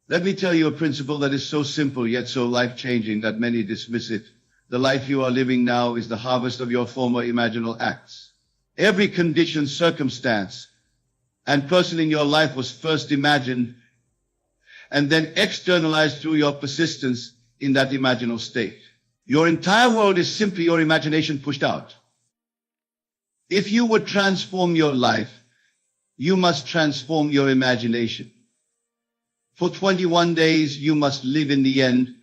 Let me tell you a principle that is so simple yet so life-changing that many dismiss it. The life you are living now is the harvest of your former imaginal acts. Every condition, circumstance, and person in your life was first imagined and then externalized through your persistence in that imaginal state. Your entire world is simply your imagination pushed out. If you would transform your life, you must transform your imagination. For 21 days, you must live in the end,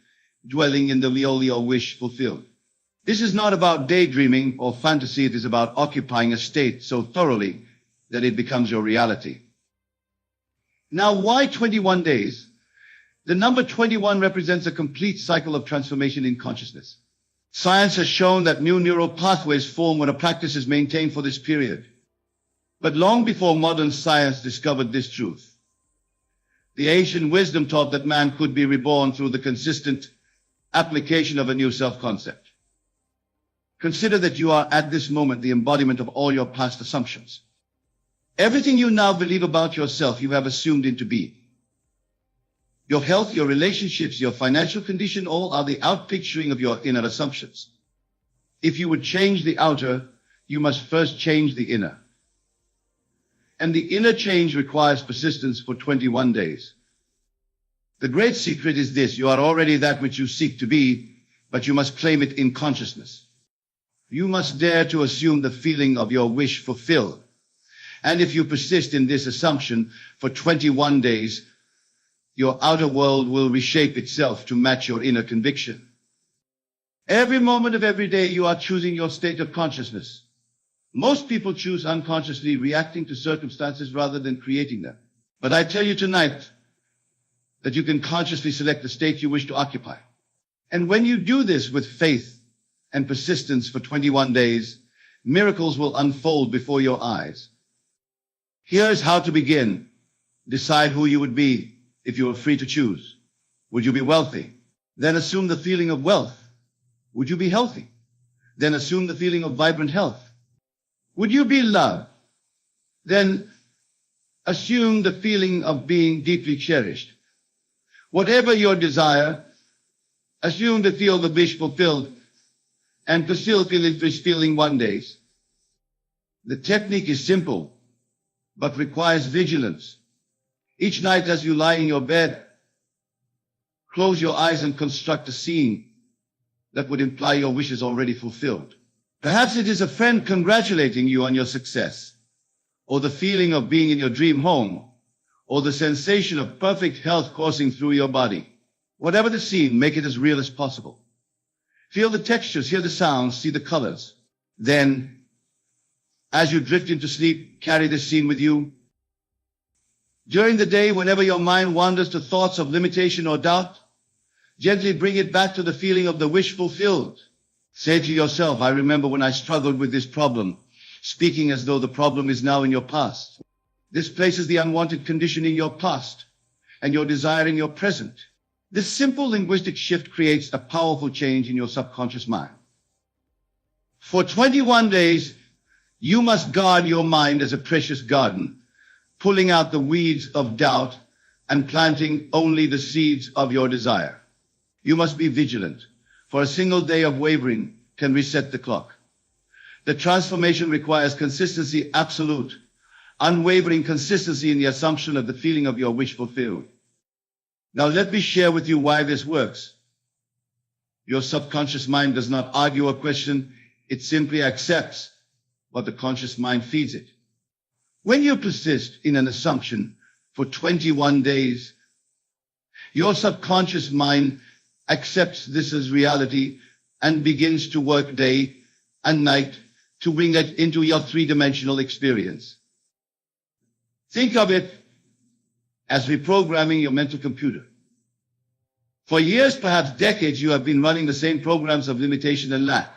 dwelling in the Veolia wish fulfilled. This is not about daydreaming or fantasy. It is about occupying a state so thoroughly that it becomes your reality. Now, why 21 days? The number 21 represents a complete cycle of transformation in consciousness. Science has shown that new neural pathways form when a practice is maintained for this period. But long before modern science discovered this truth, the ancient wisdom taught that man could be reborn through the consistent application of a new self-concept. Consider that you are at this moment the embodiment of all your past assumptions. Everything you now believe about yourself, you have assumed into being. Your health, your relationships, your financial condition, all are the outpicturing of your inner assumptions. If you would change the outer, you must first change the inner. And the inner change requires persistence for 21 days. The great secret is this: you are already that which you seek to be, but you must claim it in consciousness. You must dare to assume the feeling of your wish fulfilled. And if you persist in this assumption for 21 days, your outer world will reshape itself to match your inner conviction. Every moment of every day, you are choosing your state of consciousness. Most people choose unconsciously, reacting to circumstances rather than creating them. But I tell you tonight that you can consciously select the state you wish to occupy. And when you do this with faith and persistence for 21 days, miracles will unfold before your eyes. Here's how to begin. Decide who you would be if you were free to choose. Would you be wealthy? Then assume the feeling of wealth. Would you be healthy? Then assume the feeling of vibrant health. Would you be loved? Then assume the feeling of being deeply cherished. Whatever your desire, assume to feel the wish fulfilled and to still feel this feeling one day. The technique is simple, but requires vigilance. Each night as you lie in your bed, close your eyes and construct a scene that would imply your wish is already fulfilled. Perhaps it is a friend congratulating you on your success, or the feeling of being in your dream home, or the sensation of perfect health coursing through your body. Whatever the scene, make it as real as possible. Feel the textures, hear the sounds, see the colors. Then, as you drift into sleep, carry this scene with you. During the day, whenever your mind wanders to thoughts of limitation or doubt, gently bring it back to the feeling of the wish fulfilled. Say to yourself, I remember when I struggled with this problem, speaking as though the problem is now in your past. This places the unwanted condition in your past and your desire in your present. This simple linguistic shift creates a powerful change in your subconscious mind. For 21 days, you must guard your mind as a precious garden, pulling out the weeds of doubt and planting only the seeds of your desire. You must be vigilant, for a single day of wavering can reset the clock. The transformation requires consistency, absolute, unwavering consistency in the assumption of the feeling of your wish fulfilled. Now let me share with you why this works. Your subconscious mind does not argue or question, it simply accepts what the conscious mind feeds it. When you persist in an assumption for 21 days, your subconscious mind accepts this as reality and begins to work day and night to bring that into your three-dimensional experience. Think of it as reprogramming your mental computer. For years, perhaps decades, you have been running the same programs of limitation and lack.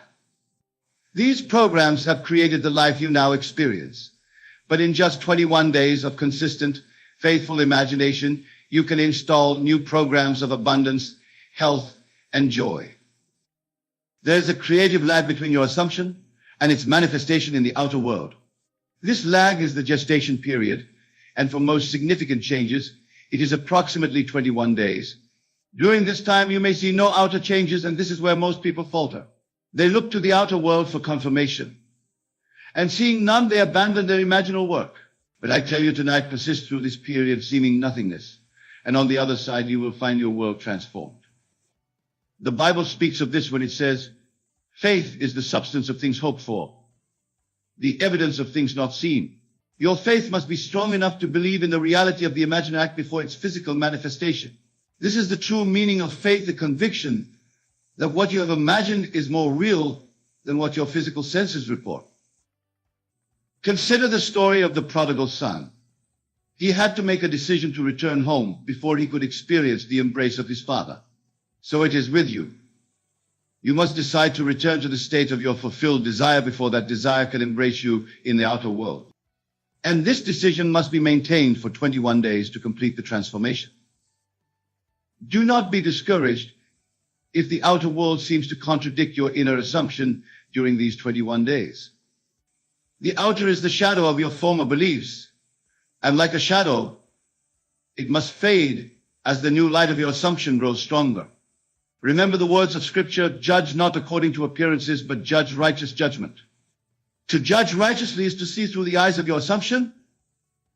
These programs have created the life you now experience. But in just 21 days of consistent, faithful imagination, you can install new programs of abundance, health, and joy. There's a creative lag between your assumption and its manifestation in the outer world. This lag is the gestation period, and for most significant changes, It is approximately 21 days. During this time, you may see no outer changes, and this is where most people falter. They look to the outer world for confirmation. And seeing none, they abandon their imaginal work. But I tell you tonight, persist through this period of seeming nothingness, and on the other side, you will find your world transformed. The Bible speaks of this when it says, faith is the substance of things hoped for, the evidence of things not seen. Your faith must be strong enough to believe in the reality of the imagined act before its physical manifestation. This is the true meaning of faith, the conviction that what you have imagined is more real than what your physical senses report. Consider the story of the prodigal son. He had to make a decision to return home before he could experience the embrace of his father. So it is with you. You must decide to return to the state of your fulfilled desire before that desire can embrace you in the outer world. And this decision must be maintained for 21 days to complete the transformation. Do not be discouraged if the outer world seems to contradict your inner assumption during these 21 days. The outer is the shadow of your former beliefs, and like a shadow, it must fade as the new light of your assumption grows stronger. Remember the words of Scripture, judge not according to appearances, but judge righteous judgment. To judge righteously is to see through the eyes of your assumption,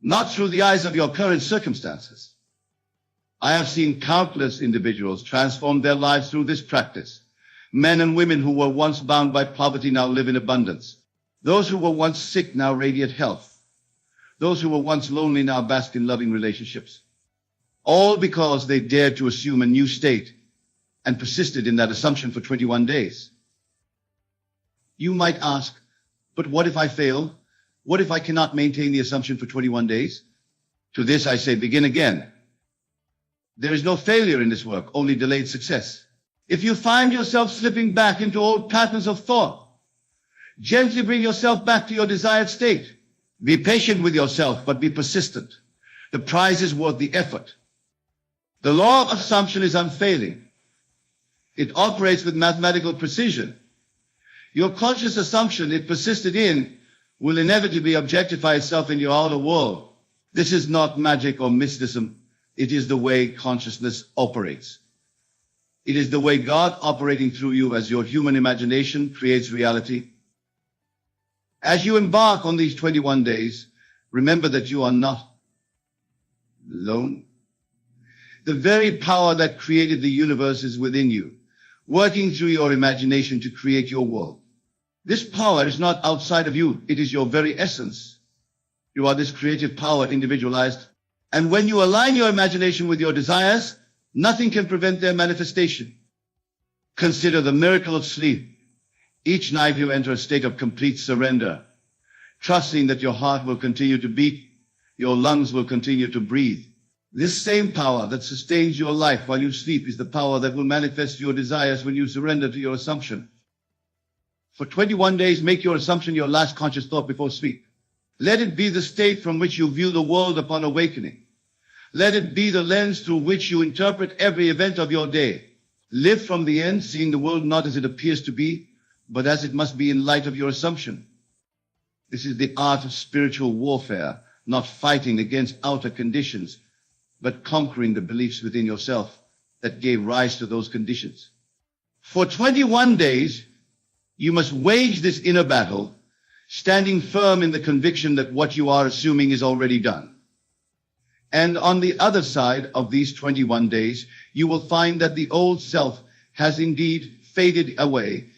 not through the eyes of your current circumstances. I have seen countless individuals transform their lives through this practice. Men and women who were once bound by poverty now live in abundance. Those who were once sick now radiate health. Those who were once lonely now bask in loving relationships. All because they dared to assume a new state and persisted in that assumption for 21 days. You might ask, but what if I fail? What if I cannot maintain the assumption for 21 days? To this I say, begin again. There is no failure in this work, only delayed success. If you find yourself slipping back into old patterns of thought, gently bring yourself back to your desired state. Be patient with yourself, but be persistent. The prize is worth the effort. The law of assumption is unfailing. It operates with mathematical precision. Your conscious assumption, if persisted in, will inevitably objectify itself in your outer world. This is not magic or mysticism. It is the way consciousness operates. It is the way God operating through you as your human imagination creates reality. As you embark on these 21 days, remember that you are not alone. The very power that created the universe is within you, working through your imagination to create your world. This power is not outside of you. It is your very essence. You are this creative power individualized. And when you align your imagination with your desires, nothing can prevent their manifestation. Consider the miracle of sleep. Each night you enter a state of complete surrender, trusting that your heart will continue to beat, your lungs will continue to breathe. This same power that sustains your life while you sleep is the power that will manifest your desires when you surrender to your assumption. For 21 days, make your assumption your last conscious thought before sleep. Let it be the state from which you view the world upon awakening. Let it be the lens through which you interpret every event of your day. Live from the end, seeing the world not as it appears to be, but as it must be in light of your assumption. This is the art of spiritual warfare, not fighting against outer conditions, but conquering the beliefs within yourself that gave rise to those conditions. For 21 days, you must wage this inner battle, standing firm in the conviction that what you are assuming is already done. And on the other side of these 21 days, you will find that the old self has indeed faded away,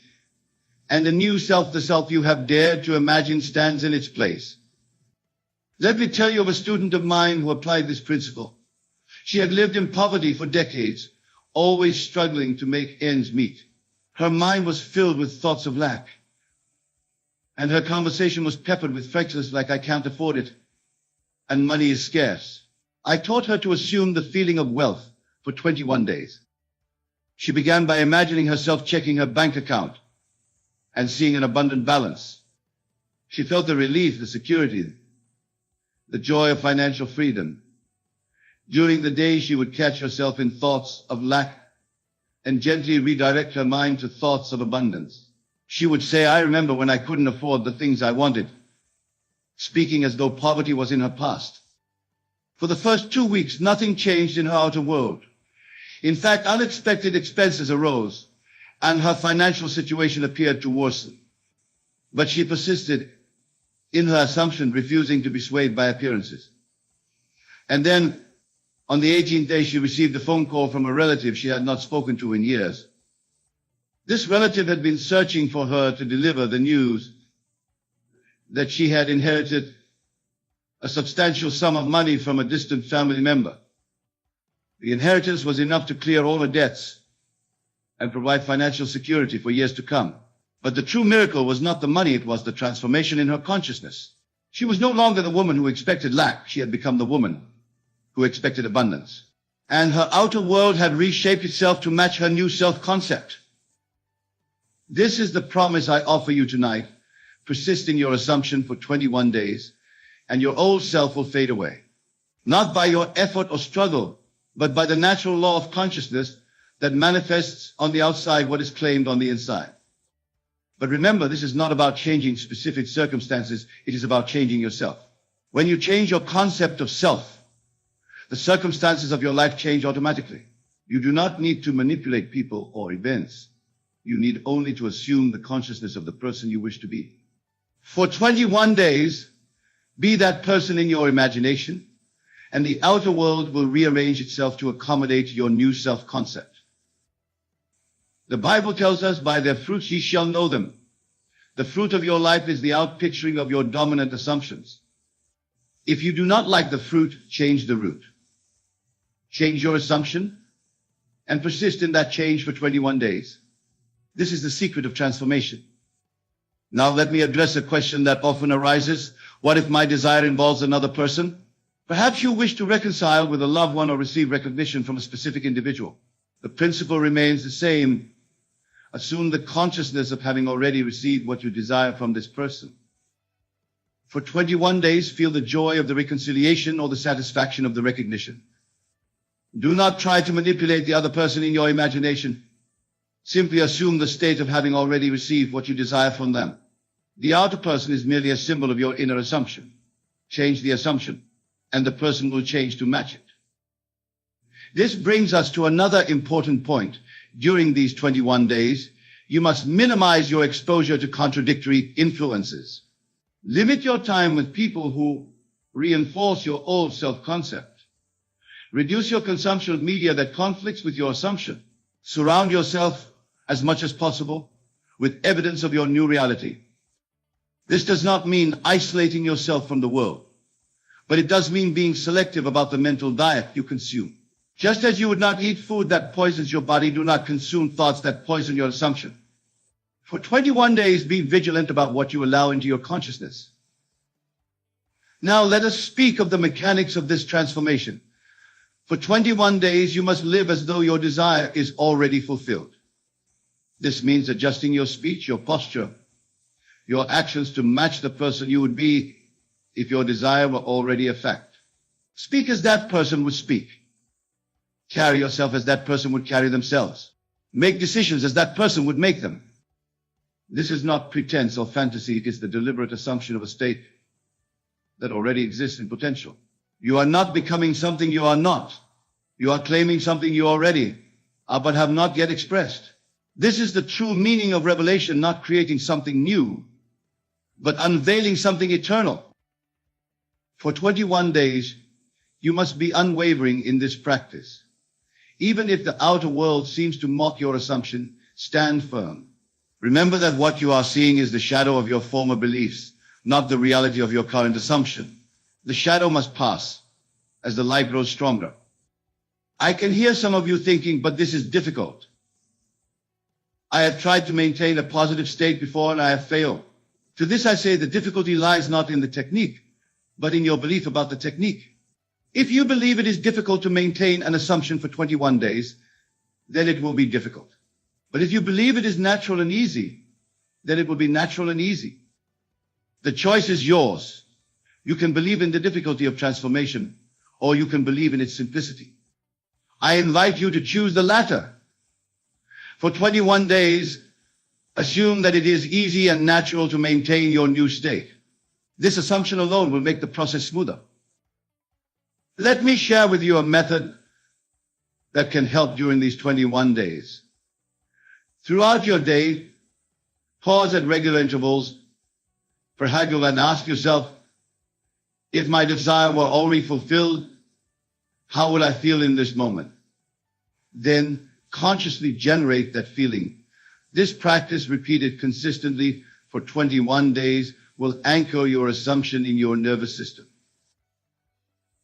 and the new self, the self you have dared to imagine, stands in its place. Let me tell you of a student of mine who applied this principle. She had lived in poverty for decades, always struggling to make ends meet. Her mind was filled with thoughts of lack, and her conversation was peppered with phrases like, I can't afford it, and money is scarce. I taught her to assume the feeling of wealth for 21 days. She began by imagining herself checking her bank account and seeing an abundant balance. She felt the relief, the security, the joy of financial freedom. During the day, she would catch herself in thoughts of lack and gently redirect her mind to thoughts of abundance. She would say, I remember when I couldn't afford the things I wanted, speaking as though poverty was in her past. For the first 2 weeks, nothing changed in her outer world. In fact, unexpected expenses arose, and her financial situation appeared to worsen. But she persisted in her assumption, refusing to be swayed by appearances. And then, on the 18th day, she received a phone call from a relative she had not spoken to in years. This relative had been searching for her to deliver the news that she had inherited a substantial sum of money from a distant family member. The inheritance was enough to clear all her debts and provide financial security for years to come. But the true miracle was not the money, it was the transformation in her consciousness. She was no longer the woman who expected lack. She had become the woman who expected abundance. And her outer world had reshaped itself to match her new self-concept. This is the promise I offer you tonight. Persist in your assumption for 21 days, and your old self will fade away. Not by your effort or struggle, but by the natural law of consciousness that manifests on the outside what is claimed on the inside. But remember, this is not about changing specific circumstances. It is about changing yourself. When you change your concept of self, the circumstances of your life change automatically. You do not need to manipulate people or events. You need only to assume the consciousness of the person you wish to be. For 21 days, be that person in your imagination, and the outer world will rearrange itself to accommodate your new self-concept. The Bible tells us, by their fruits ye shall know them. The fruit of your life is the outpicturing of your dominant assumptions. If you do not like the fruit, change the root. Change your assumption and persist in that change for 21 days. This is the secret of transformation. Now let me address a question that often arises. What if my desire involves another person? Perhaps you wish to reconcile with a loved one or receive recognition from a specific individual. The principle remains the same. Assume the consciousness of having already received what you desire from this person. For 21 days, feel the joy of the reconciliation or the satisfaction of the recognition. Do not try to manipulate the other person in your imagination. Simply assume the state of having already received what you desire from them. The outer person is merely a symbol of your inner assumption. Change the assumption, and the person will change to match it. This brings us to another important point. During these 21 days, you must minimize your exposure to contradictory influences. Limit your time with people who reinforce your old self-concept. Reduce your consumption of media that conflicts with your assumption. Surround yourself as much as possible with evidence of your new reality. This does not mean isolating yourself from the world, but it does mean being selective about the mental diet you consume. Just as you would not eat food that poisons your body, do not consume thoughts that poison your assumption. For 21 days, be vigilant about what you allow into your consciousness. Now let us speak of the mechanics of this transformation. For 21 days, you must live as though your desire is already fulfilled. This means adjusting your speech, your posture, your actions to match the person you would be if your desire were already a fact. Speak as that person would speak. Carry yourself as that person would carry themselves. Make decisions as that person would make them. This is not pretense or fantasy. It is the deliberate assumption of a state that already exists in potential. You are not becoming something you are not. You are claiming something you already are but have not yet expressed. This is the true meaning of revelation, not creating something new, but unveiling something eternal. For 21 days, you must be unwavering in this practice. Even if the outer world seems to mock your assumption, stand firm. Remember that what you are seeing is the shadow of your former beliefs, not the reality of your current assumption. The shadow must pass as the light grows stronger. I can hear some of you thinking, but this is difficult. I have tried to maintain a positive state before and I have failed. To this I say the difficulty lies not in the technique, but in your belief about the technique. If you believe it is difficult to maintain an assumption for 21 days, then it will be difficult. But if you believe it is natural and easy, then it will be natural and easy. The choice is yours. You can believe in the difficulty of transformation, or you can believe in its simplicity. I invite you to choose the latter. For 21 days, assume that it is easy and natural to maintain your new state. This assumption alone will make the process smoother. Let me share with you a method that can help during these 21 days. Throughout your day, pause at regular intervals, perhaps you'll then ask yourself, if my desire were already fulfilled, how would I feel in this moment? Then consciously generate that feeling. This practice, repeated consistently for 21 days, will anchor your assumption in your nervous system.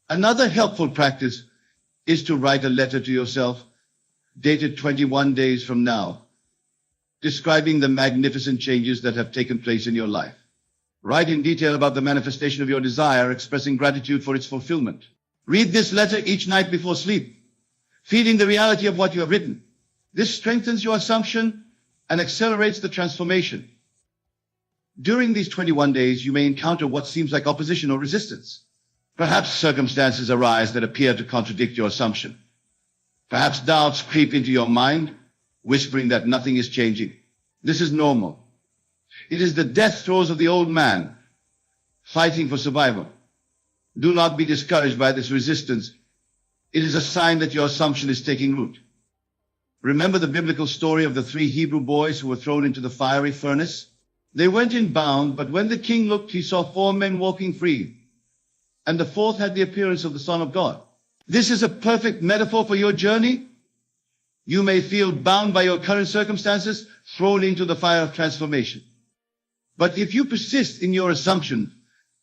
Another helpful practice is to write a letter to yourself, dated 21 days from now, describing the magnificent changes that have taken place in your life. Write in detail about the manifestation of your desire, expressing gratitude for its fulfillment. Read this letter each night before sleep, feeling the reality of what you have written. This strengthens your assumption and accelerates the transformation. During these 21 days, you may encounter what seems like opposition or resistance. Perhaps circumstances arise that appear to contradict your assumption. Perhaps doubts creep into your mind, whispering that nothing is changing. This is normal. It is the death throes of the old man, fighting for survival. Do not be discouraged by this resistance. It is a sign that your assumption is taking root. Remember the biblical story of the 3 Hebrew boys who were thrown into the fiery furnace? They went in bound, but when the king looked, he saw 4 men walking free, and the 4th had the appearance of the Son of God. This is a perfect metaphor for your journey. You may feel bound by your current circumstances, thrown into the fire of transformation. But if you persist in your assumption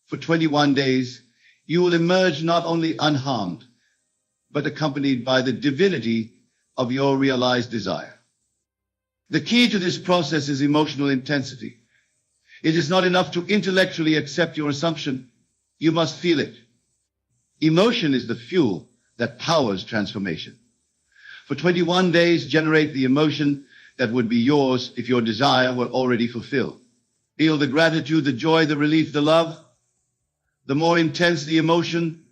for 21 days, you will emerge not only unharmed, but accompanied by the divinity of your realized desire. The key to this process is emotional intensity. It is not enough to intellectually accept your assumption. You must feel it. Emotion is the fuel that powers transformation. For 21 days, generate the emotion that would be yours if your desire were already fulfilled. Feel the gratitude, the joy, the relief, the love. The more intense the emotion,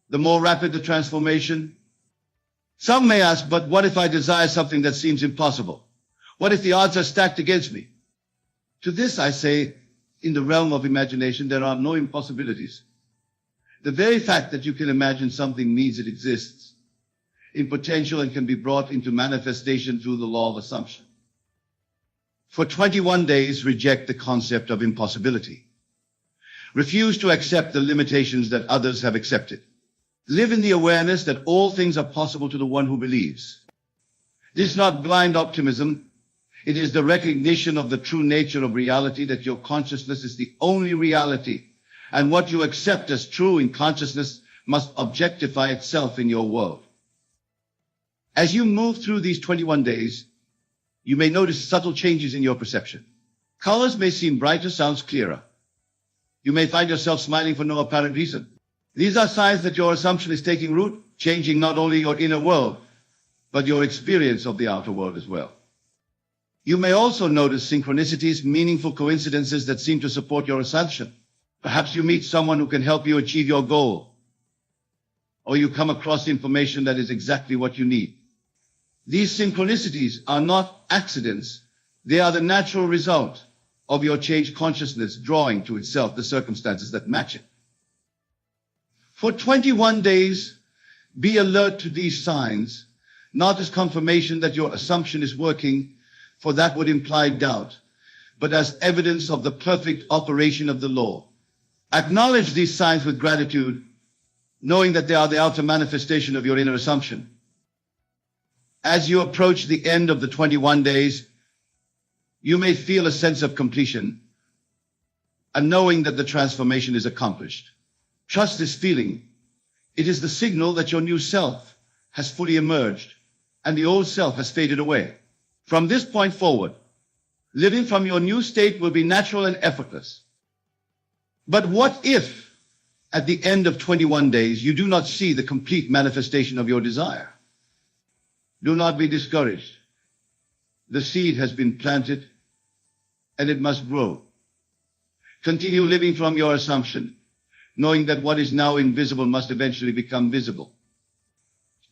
the more rapid the transformation. Some may ask, but what if I desire something that seems impossible? What if the odds are stacked against me? To this I say, in the realm of imagination, there are no impossibilities. The very fact that you can imagine something means it exists in potential and can be brought into manifestation through the law of assumption. For 21 days, reject the concept of impossibility. Refuse to accept the limitations that others have accepted. Live in the awareness that all things are possible to the one who believes. This is not blind optimism. It is the recognition of the true nature of reality, that your consciousness is the only reality, and what you accept as true in consciousness must objectify itself in your world. As you move through these 21 days, you may notice subtle changes in your perception. Colors may seem brighter, sounds clearer. You may find yourself smiling for no apparent reason. These are signs that your assumption is taking root, changing not only your inner world, but your experience of the outer world as well. You may also notice synchronicities, meaningful coincidences that seem to support your assumption. Perhaps you meet someone who can help you achieve your goal, or you come across information that is exactly what you need. These synchronicities are not accidents. They are the natural result of your changed consciousness drawing to itself the circumstances that match it. For 21 days, be alert to these signs, not as confirmation that your assumption is working, for that would imply doubt, but as evidence of the perfect operation of the law. Acknowledge these signs with gratitude, knowing that they are the outer manifestation of your inner assumption. As you approach the end of the 21 days, you may feel a sense of completion, and knowing that the transformation is accomplished. Trust this feeling. It is the signal that your new self has fully emerged, and the old self has faded away. From this point forward, living from your new state will be natural and effortless. But what if, at the end of 21 days, you do not see the complete manifestation of your desire? Do not be discouraged. The seed has been planted, and it must grow. Continue living from your assumption, knowing that what is now invisible must eventually become visible.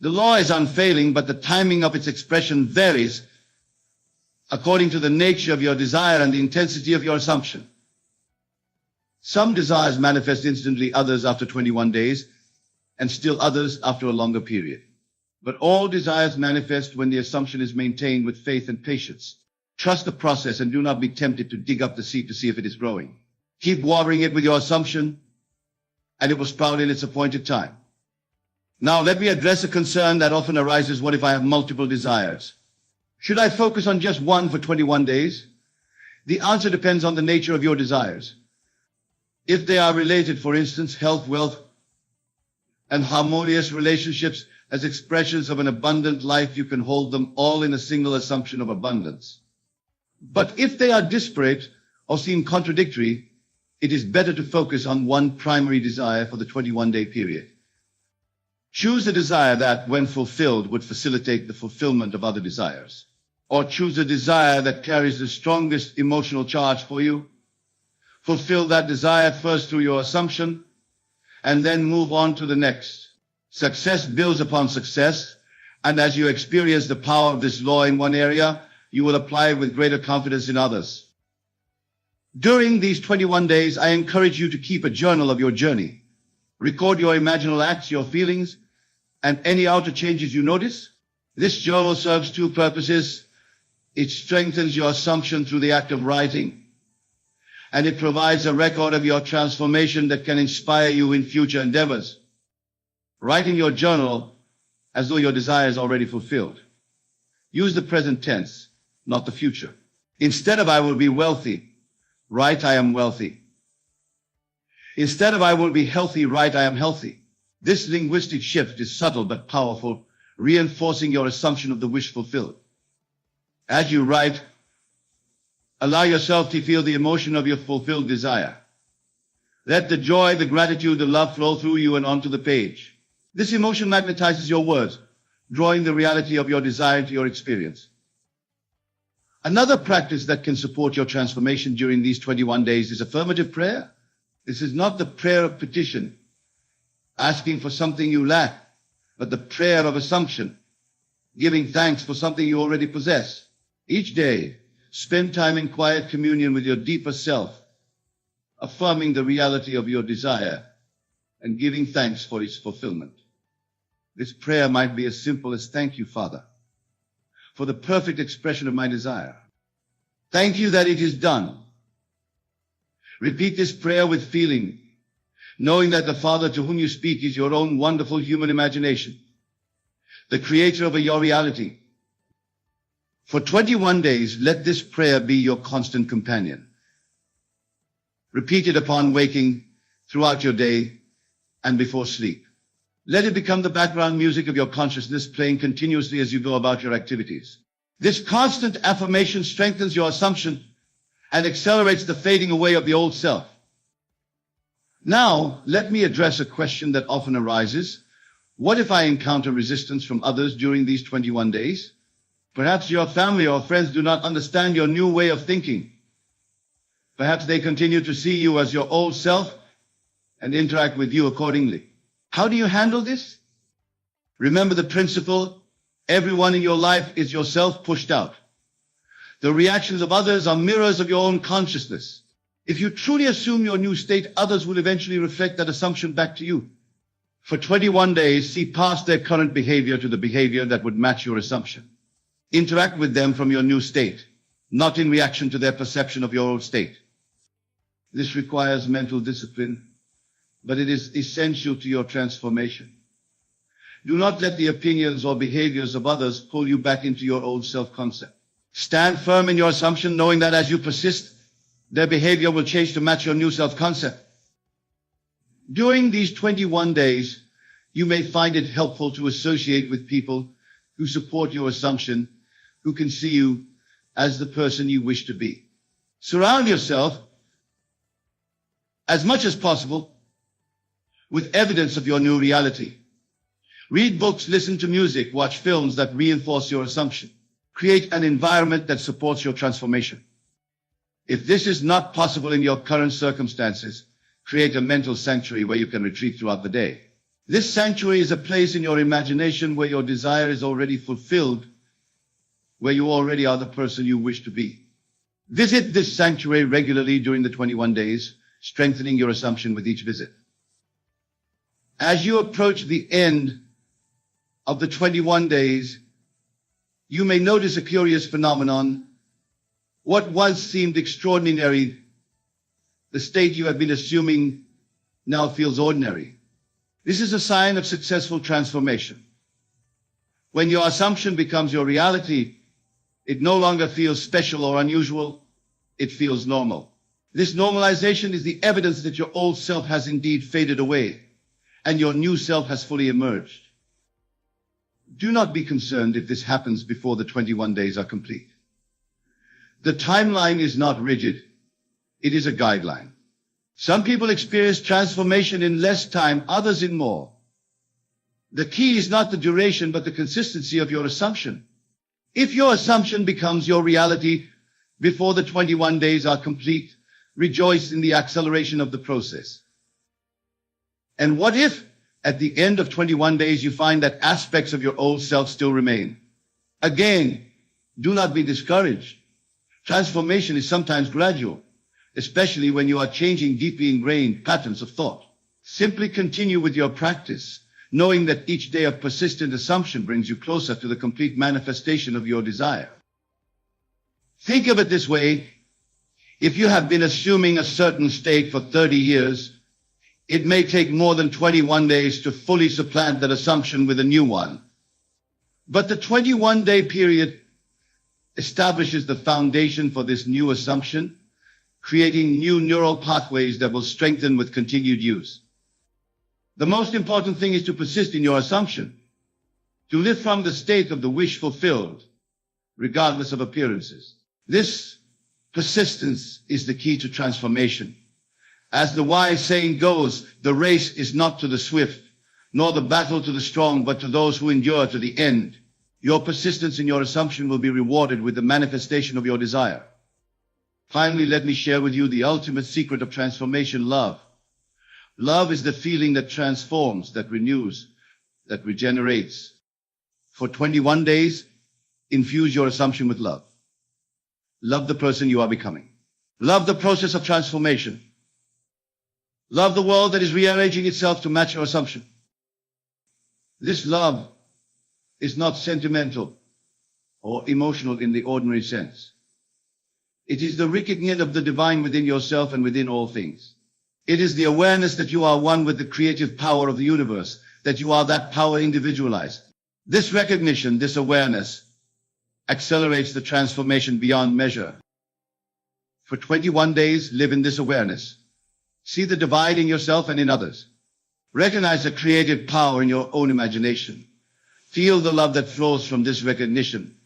The law is unfailing, but the timing of its expression varies according to the nature of your desire and the intensity of your assumption. Some desires manifest instantly, others after 21 days. and still others after a longer period. But all desires manifest when the assumption is maintained with faith and patience. Trust the process and do not be tempted to dig up the seed to see if it is growing. Keep watering it with your assumption, and it will sprout in its appointed time. Now let me address a concern that often arises: what if I have multiple desires? Should I focus on just one for 21 days? The answer depends on the nature of your desires. If they are related, for instance, health, wealth, and harmonious relationships as expressions of an abundant life, you can hold them all in a single assumption of abundance. But if they are disparate or seem contradictory, it is better to focus on one primary desire for the 21-day period. Choose a desire that, when fulfilled, would facilitate the fulfillment of other desires. Or choose a desire that carries the strongest emotional charge for you. Fulfill that desire first through your assumption, and then move on to the next. Success builds upon success, and as you experience the power of this law in one area, you will apply it with greater confidence in others. During these 21 days, I encourage you to keep a journal of your journey. Record your imaginal acts, your feelings, and any outer changes you notice. This journal serves two purposes. It strengthens your assumption through the act of writing, and it provides a record of your transformation that can inspire you in future endeavors. Write in your journal as though your desire is already fulfilled. Use the present tense, not the future. Instead of "I will be wealthy," write "I am wealthy." Instead of "I will be healthy," write "I am healthy." This linguistic shift is subtle but powerful, reinforcing your assumption of the wish fulfilled. As you write, allow yourself to feel the emotion of your fulfilled desire. Let the joy, the gratitude, the love flow through you and onto the page. This emotion magnetizes your words, drawing the reality of your desire to your experience. Another practice that can support your transformation during these 21 days is affirmative prayer. This is not the prayer of petition, asking for something you lack, but the prayer of assumption, giving thanks for something you already possess. Each day, spend time in quiet communion with your deeper self, affirming the reality of your desire and giving thanks for its fulfillment. This prayer might be as simple as: "Thank you, Father, for the perfect expression of my desire. Thank you that it is done." Repeat this prayer with feeling, knowing that the Father to whom you speak is your own wonderful human imagination, the creator of your reality. For 21 days, let this prayer be your constant companion. Repeat it upon waking, throughout your day, and before sleep. Let it become the background music of your consciousness, playing continuously as you go about your activities. This constant affirmation strengthens your assumption and accelerates the fading away of the old self. Now, let me address a question that often arises. What if I encounter resistance from others during these 21 days? Perhaps your family or friends do not understand your new way of thinking. Perhaps they continue to see you as your old self and interact with you accordingly. How do you handle this? Remember the principle: everyone in your life is yourself pushed out. The reactions of others are mirrors of your own consciousness. If you truly assume your new state, others will eventually reflect that assumption back to you. For 21 days, see past their current behavior to the behavior that would match your assumption. Interact with them from your new state, not in reaction to their perception of your old state. This requires mental discipline, but it is essential to your transformation. Do not let the opinions or behaviors of others pull you back into your old self-concept. Stand firm in your assumption, knowing that as you persist, their behavior will change to match your new self-concept. During these 21 days, you may find it helpful to associate with people who support your assumption, who can see you as the person you wish to be. Surround yourself, as much as possible, with evidence of your new reality. Read books, listen to music, watch films that reinforce your assumption. Create an environment that supports your transformation. If this is not possible in your current circumstances, create a mental sanctuary where you can retreat throughout the day. This sanctuary is a place in your imagination where your desire is already fulfilled, where you already are the person you wish to be. Visit this sanctuary regularly during the 21 days, strengthening your assumption with each visit. As you approach the end of the 21 days, you may notice a curious phenomenon. What once seemed extraordinary, the state you have been assuming, now feels ordinary. This is a sign of successful transformation. When your assumption becomes your reality, it no longer feels special or unusual, it feels normal. This normalization is the evidence that your old self has indeed faded away and your new self has fully emerged. Do not be concerned if this happens before the 21 days are complete. The timeline is not rigid. It is a guideline. Some people experience transformation in less time, others in more. The key is not the duration, but the consistency of your assumption. If your assumption becomes your reality before the 21 days are complete, rejoice in the acceleration of the process. And what if, at the end of 21 days, you find that aspects of your old self still remain? Again, do not be discouraged. Transformation is sometimes gradual, especially when you are changing deeply ingrained patterns of thought. Simply continue with your practice, knowing that each day of persistent assumption brings you closer to the complete manifestation of your desire. Think of it this way. If you have been assuming a certain state for 30 years, it may take more than 21 days to fully supplant that assumption with a new one. But the 21-day period establishes the foundation for this new assumption, creating new neural pathways that will strengthen with continued use. The most important thing is to persist in your assumption, to live from the state of the wish fulfilled, regardless of appearances. This persistence is the key to transformation. As the wise saying goes, the race is not to the swift, nor the battle to the strong, but to those who endure to the end. Your persistence in your assumption will be rewarded with the manifestation of your desire. Finally, let me share with you the ultimate secret of transformation: love. Love is the feeling that transforms, that renews, that regenerates. For 21 days, infuse your assumption with love. Love the person you are becoming. Love the process of transformation. Love the world that is rearranging itself to match your assumption. This love is not sentimental or emotional in the ordinary sense. It is the recognition of the divine within yourself and within all things. It is the awareness that you are one with the creative power of the universe, that you are that power individualized. This recognition, this awareness, accelerates the transformation beyond measure. For 21 days, live in this awareness. See the divine in yourself and in others. Recognize the creative power in your own imagination. Feel the love that flows from this recognition,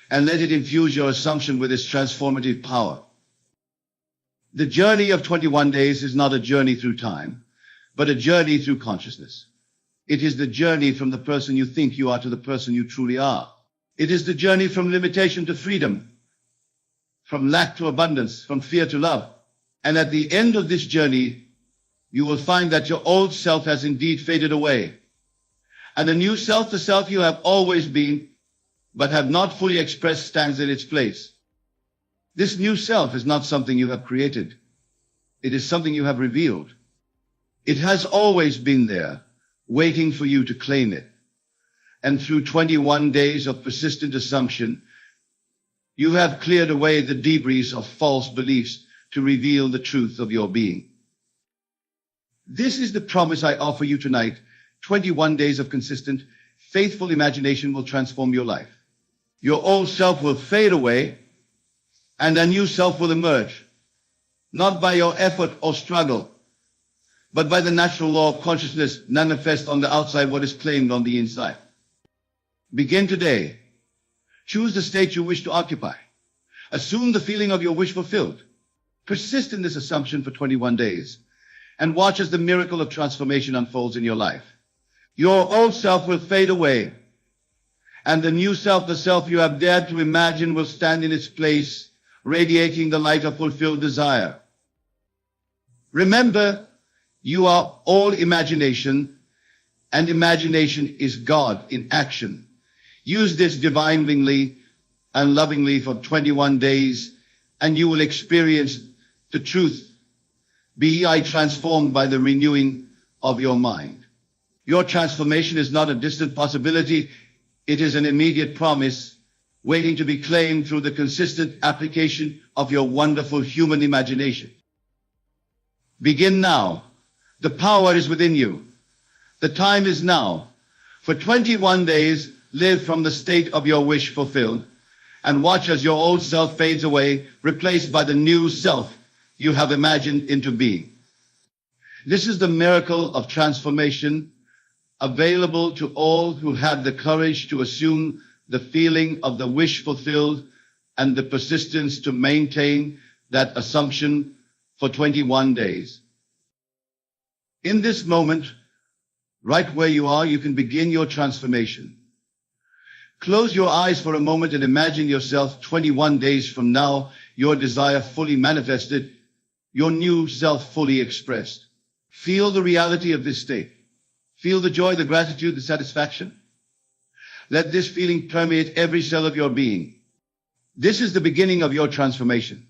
and let it infuse your assumption with its transformative power. The journey of 21 days is not a journey through time, but a journey through consciousness. It is the journey from the person you think you are to the person you truly are. It is the journey from limitation to freedom, from lack to abundance, from fear to love. And at the end of this journey, you will find that your old self has indeed faded away, and the new self, the self you have always been, but have not fully expressed, stands in its place. This new self is not something you have created. It is something you have revealed. It has always been there, waiting for you to claim it. And through 21 days of persistent assumption, you have cleared away the debris of false beliefs to reveal the truth of your being. This is the promise I offer you tonight. 21 days of consistent, faithful imagination will transform your life. Your old self will fade away, and a new self will emerge, not by your effort or struggle, but by the natural law of consciousness manifest on the outside what is claimed on the inside. Begin today. Choose the state you wish to occupy. Assume the feeling of your wish fulfilled. Persist in this assumption for 21 days, and watch as the miracle of transformation unfolds in your life. Your old self will fade away, and the new self, the self you have dared to imagine, will stand in its place, radiating the light of fulfilled desire. Remember, you are all imagination, and imagination is God in action. Use this divinely and lovingly for 21 days, and you will experience the truth. Be ye transformed by the renewing of your mind. Your transformation is not a distant possibility. It is an immediate promise waiting to be claimed through the consistent application of your wonderful human imagination. Begin now. The power is within you. The time is now. For 21 days, live from the state of your wish fulfilled and watch as your old self fades away, replaced by the new self you have imagined into being. This is the miracle of transformation available to all who have the courage to assume the feeling of the wish fulfilled and the persistence to maintain that assumption for 21 days. In this moment, right where you are, you can begin your transformation. Close your eyes for a moment and imagine yourself 21 days from now, your desire fully manifested, your new self fully expressed. Feel the reality of this state. Feel the joy, the gratitude, the satisfaction. Let this feeling permeate every cell of your being. This is the beginning of your transformation.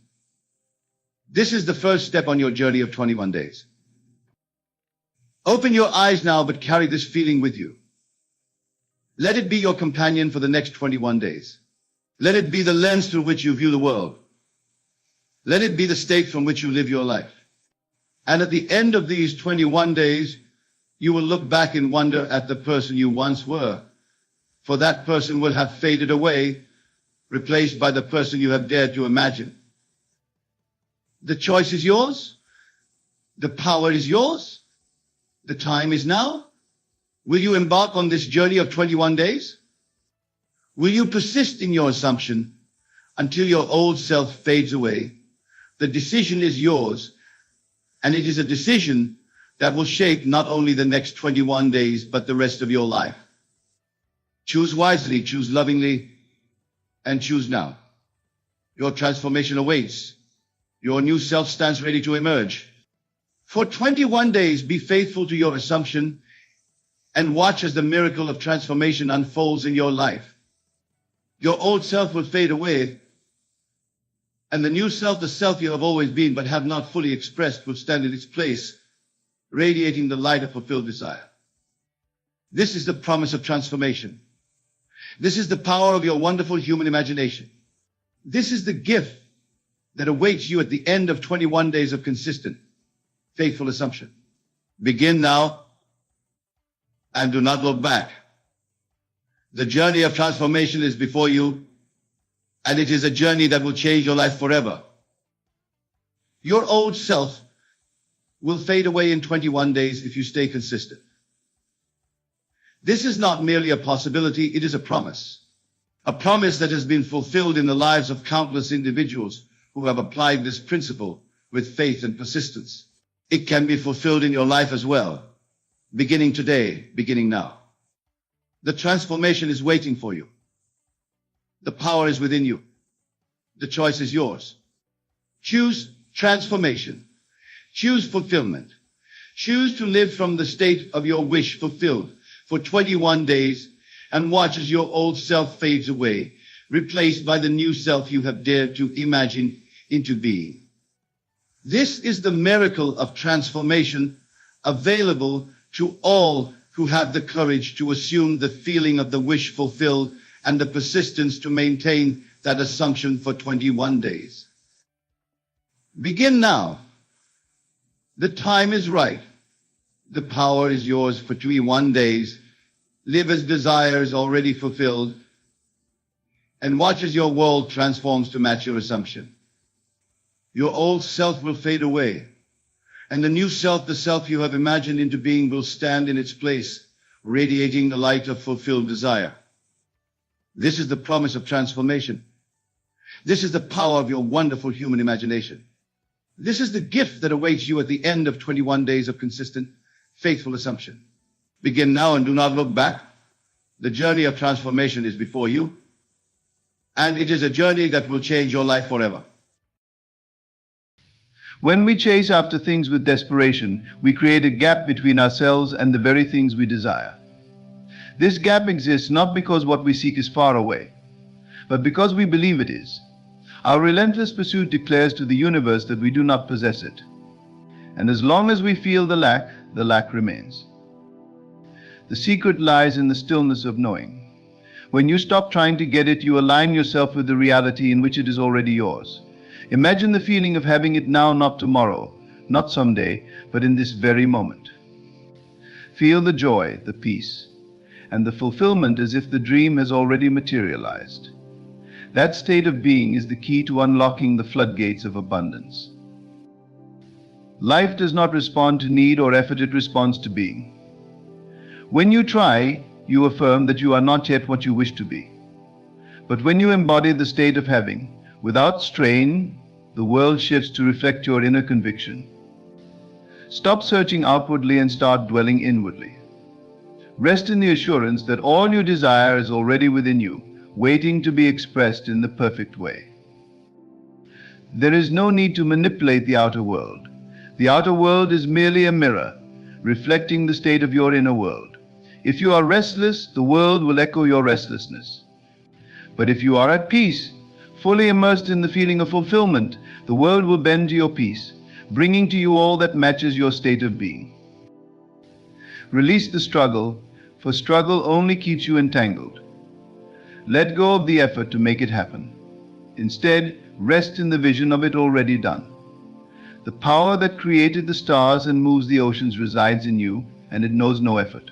This is the first step on your journey of 21 days. Open your eyes now, but carry this feeling with you. Let it be your companion for the next 21 days. Let it be the lens through which you view the world. Let it be the stake from which you live your life. And at the end of these 21 days, you will look back in wonder at the person you once were, for that person will have faded away, replaced by the person you have dared to imagine. The choice is yours. The power is yours. The time is now. Will you embark on this journey of 21 days? Will you persist in your assumption until your old self fades away? The decision is yours, and it is a decision that will shape not only the next 21 days, but the rest of your life. Choose wisely, choose lovingly, and choose now. Your transformation awaits. Your new self stands ready to emerge. For 21 days, be faithful to your assumption and watch as the miracle of transformation unfolds in your life. Your old self will fade away, and the new self, the self you have always been but have not fully expressed, will stand in its place, radiating the light of fulfilled desire. This is the promise of transformation. This is the power of your wonderful human imagination. This is the gift that awaits you at the end of 21 days of consistent, faithful assumption. Begin now and do not look back. The journey of transformation is before you, and it is a journey that will change your life forever. Your old self will fade away in 21 days if you stay consistent. This is not merely a possibility, it is a promise. A promise that has been fulfilled in the lives of countless individuals who have applied this principle with faith and persistence. It can be fulfilled in your life as well, beginning today, beginning now. The transformation is waiting for you. The power is within you. The choice is yours. Choose transformation. Choose fulfillment. Choose to live from the state of your wish fulfilled for 21 days and watch as your old self fades away, replaced by the new self you have dared to imagine into being. This is the miracle of transformation available to all who have the courage to assume the feeling of the wish fulfilled and the persistence to maintain that assumption for 21 days. Begin now. The time is right. The power is yours for 21 days. Live as desire is already fulfilled, and watch as your world transforms to match your assumption. Your old self will fade away, and the new self, the self you have imagined into being, will stand in its place, radiating the light of fulfilled desire. This is the promise of transformation. This is the power of your wonderful human imagination. This is the gift that awaits you at the end of 21 days of consistent, faithful assumption. Begin now and do not look back. The journey of transformation is before you, and it is a journey that will change your life forever. When we chase after things with desperation, we create a gap between ourselves and the very things we desire. This gap exists not because what we seek is far away, but because we believe it is. Our relentless pursuit declares to the universe that we do not possess it. And as long as we feel the lack remains. The secret lies in the stillness of knowing. When you stop trying to get it, you align yourself with the reality in which it is already yours. Imagine the feeling of having it now, not tomorrow, not someday, but in this very moment. Feel the joy, the peace, and the fulfillment as if the dream has already materialized. That state of being is the key to unlocking the floodgates of abundance. Life does not respond to need or effort, it responds to being. When you try, you affirm that you are not yet what you wish to be. But when you embody the state of having, without strain, the world shifts to reflect your inner conviction. Stop searching outwardly and start dwelling inwardly. Rest in the assurance that all you desire is already within you, waiting to be expressed in the perfect way. There is no need to manipulate the outer world. The outer world is merely a mirror, reflecting the state of your inner world. If you are restless, the world will echo your restlessness. But if you are at peace, fully immersed in the feeling of fulfillment, the world will bend to your peace, bringing to you all that matches your state of being. Release the struggle, for struggle only keeps you entangled. Let go of the effort to make it happen. Instead, rest in the vision of it already done. The power that created the stars and moves the oceans resides in you, and it knows no effort.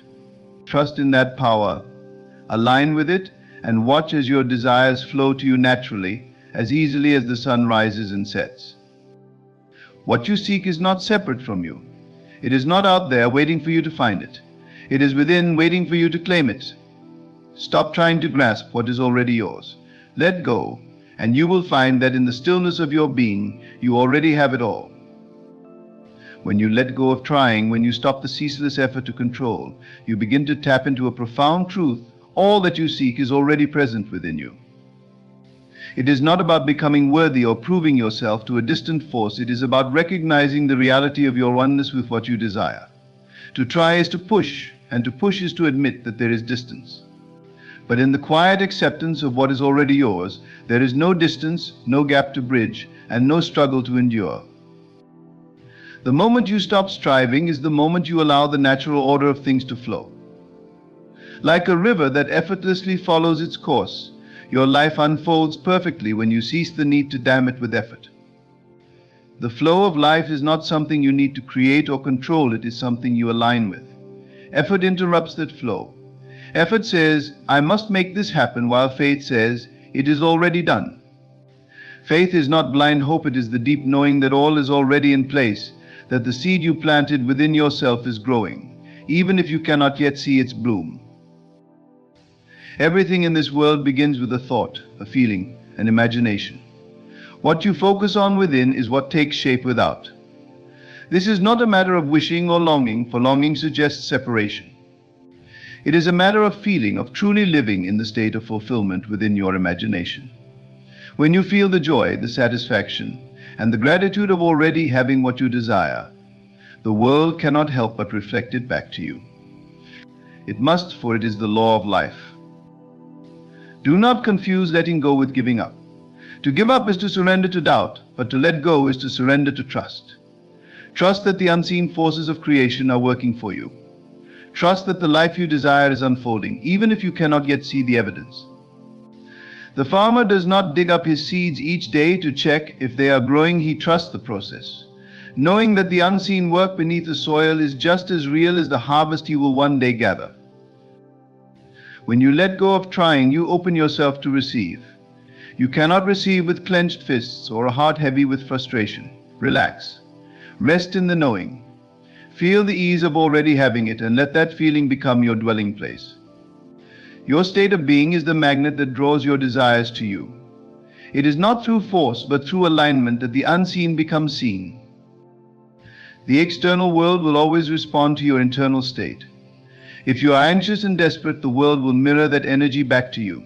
Trust in that power, align with it, and watch as your desires flow to you naturally, as easily as the sun rises and sets. What you seek is not separate from you. It is not out there waiting for you to find it. It is within, waiting for you to claim it. Stop trying to grasp what is already yours. Let go, and you will find that in the stillness of your being, you already have it all. When you let go of trying, when you stop the ceaseless effort to control, you begin to tap into a profound truth. All that you seek is already present within you. It is not about becoming worthy or proving yourself to a distant force. It is about recognizing the reality of your oneness with what you desire. To try is to push, and to push is to admit that there is distance. But in the quiet acceptance of what is already yours, there is no distance, no gap to bridge, and no struggle to endure. The moment you stop striving is the moment you allow the natural order of things to flow. Like a river that effortlessly follows its course, your life unfolds perfectly when you cease the need to dam it with effort. The flow of life is not something you need to create or control, it is something you align with. Effort interrupts that flow. Effort says, I must make this happen, while faith says, it is already done. Faith is not blind hope, it is the deep knowing that all is already in place, that the seed you planted within yourself is growing, even if you cannot yet see its bloom. Everything in this world begins with a thought, a feeling, an imagination. What you focus on within is what takes shape without. This is not a matter of wishing or longing, for longing suggests separation. It is a matter of feeling, of truly living in the state of fulfillment within your imagination. When you feel the joy, the satisfaction, and the gratitude of already having what you desire, the world cannot help but reflect it back to you. It must, for it is the law of life. Do not confuse letting go with giving up. To give up is to surrender to doubt, but to let go is to surrender to trust. Trust that the unseen forces of creation are working for you. Trust that the life you desire is unfolding, even if you cannot yet see the evidence. The farmer does not dig up his seeds each day to check if they are growing. He trusts the process, knowing that the unseen work beneath the soil is just as real as the harvest he will one day gather. When you let go of trying, you open yourself to receive. You cannot receive with clenched fists or a heart heavy with frustration. Relax. Rest in the knowing. Feel the ease of already having it, and let that feeling become your dwelling place. Your state of being is the magnet that draws your desires to you. It is not through force, but through alignment that the unseen becomes seen. The external world will always respond to your internal state. If you are anxious and desperate, the world will mirror that energy back to you.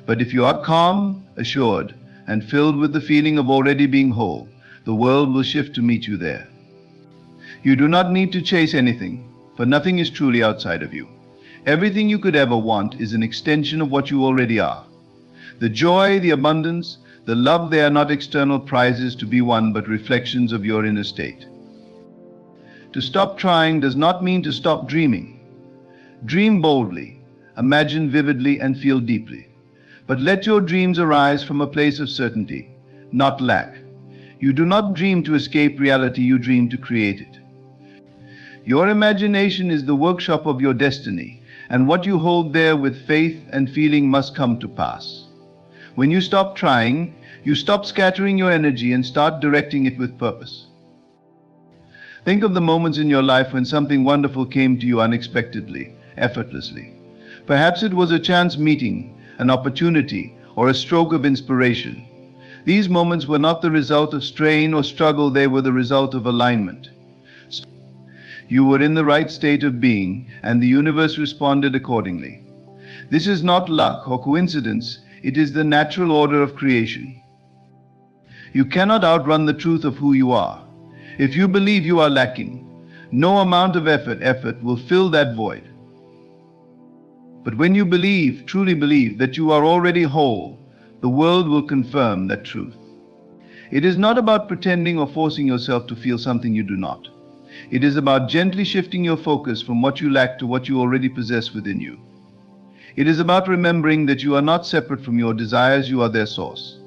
But if you are calm, assured, and filled with the feeling of already being whole, the world will shift to meet you there. You do not need to chase anything, for nothing is truly outside of you. Everything you could ever want is an extension of what you already are. The joy, the abundance, the love, they are not external prizes to be won, but reflections of your inner state. To stop trying does not mean to stop dreaming. Dream boldly, imagine vividly, and feel deeply. But let your dreams arise from a place of certainty, not lack. You do not dream to escape reality, you dream to create it. Your imagination is the workshop of your destiny, and what you hold there with faith and feeling must come to pass. When you stop trying, you stop scattering your energy and start directing it with purpose. Think of the moments in your life when something wonderful came to you unexpectedly, effortlessly. Perhaps it was a chance meeting, an opportunity, or a stroke of inspiration. These moments were not the result of strain or struggle, they were the result of alignment. You were in the right state of being, and the universe responded accordingly. This is not luck or coincidence, it is the natural order of creation. You cannot outrun the truth of who you are. If you believe you are lacking, no amount of effort will fill that void. But when you believe, truly believe, that you are already whole, the world will confirm that truth. It is not about pretending or forcing yourself to feel something you do not. It is about gently shifting your focus from what you lack to what you already possess within you. It is about remembering that you are not separate from your desires, you are their source.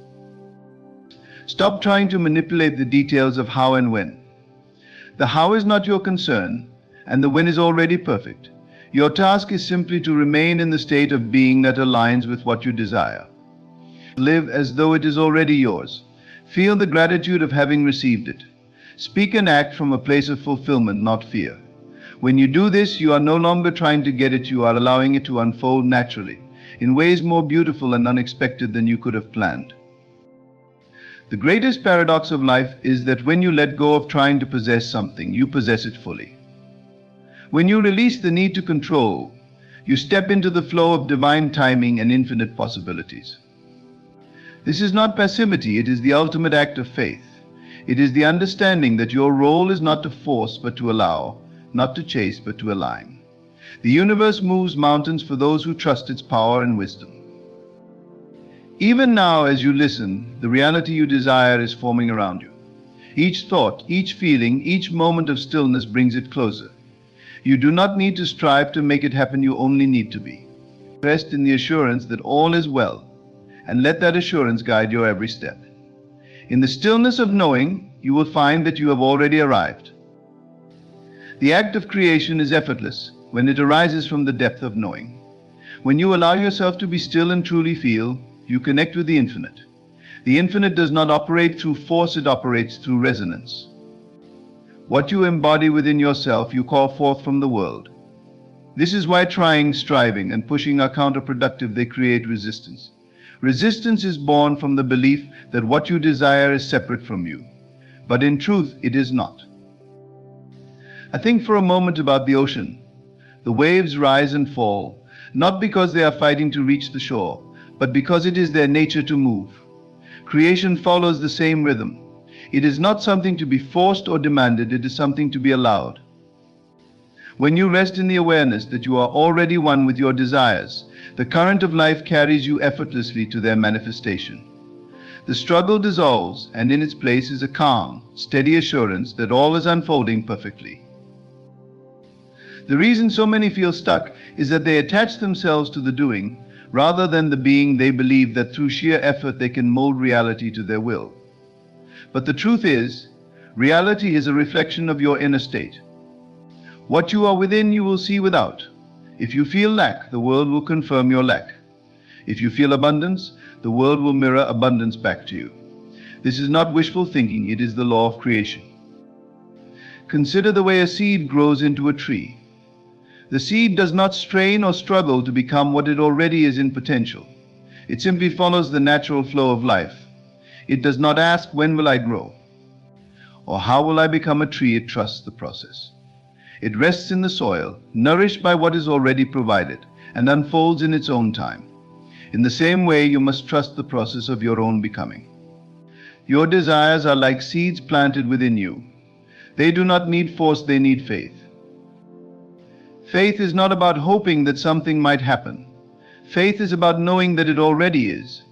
Stop trying to manipulate the details of how and when. The how is not your concern, and the when is already perfect. Your task is simply to remain in the state of being that aligns with what you desire. Live as though it is already yours. Feel the gratitude of having received it. Speak and act from a place of fulfillment, not fear. When you do this, you are no longer trying to get it, you are allowing it to unfold naturally, in ways more beautiful and unexpected than you could have planned. The greatest paradox of life is that when you let go of trying to possess something, you possess it fully. When you release the need to control, you step into the flow of divine timing and infinite possibilities. This is not passivity, it is the ultimate act of faith. It is the understanding that your role is not to force but to allow, not to chase but to align. The universe moves mountains for those who trust its power and wisdom. Even now, as you listen, the reality you desire is forming around you. Each thought, each feeling, each moment of stillness brings it closer. You do not need to strive to make it happen, you only need to be. Rest in the assurance that all is well, and let that assurance guide your every step. In the stillness of knowing, you will find that you have already arrived. The act of creation is effortless when it arises from the depth of knowing. When you allow yourself to be still and truly feel, you connect with the infinite. The infinite does not operate through force, it operates through resonance. What you embody within yourself, you call forth from the world. This is why trying, striving, and pushing are counterproductive. They create resistance. Resistance is born from the belief that what you desire is separate from you. But in truth, it is not. I think for a moment about the ocean. The waves rise and fall, not because they are fighting to reach the shore, but because it is their nature to move. Creation follows the same rhythm. It is not something to be forced or demanded, it is something to be allowed. When you rest in the awareness that you are already one with your desires, the current of life carries you effortlessly to their manifestation. The struggle dissolves, and in its place is a calm, steady assurance that all is unfolding perfectly. The reason so many feel stuck is that they attach themselves to the doing rather than the being. They believe that through sheer effort they can mold reality to their will. But the truth is, reality is a reflection of your inner state. What you are within, you will see without. If you feel lack, the world will confirm your lack. If you feel abundance, the world will mirror abundance back to you. This is not wishful thinking, it is the law of creation. Consider the way a seed grows into a tree. The seed does not strain or struggle to become what it already is in potential. It simply follows the natural flow of life. It does not ask, when will I grow? Or how will I become a tree? It trusts the process. It rests in the soil, nourished by what is already provided, and unfolds in its own time. In the same way, you must trust the process of your own becoming. Your desires are like seeds planted within you. They do not need force, they need faith. Faith is not about hoping that something might happen. Faith is about knowing that it already is.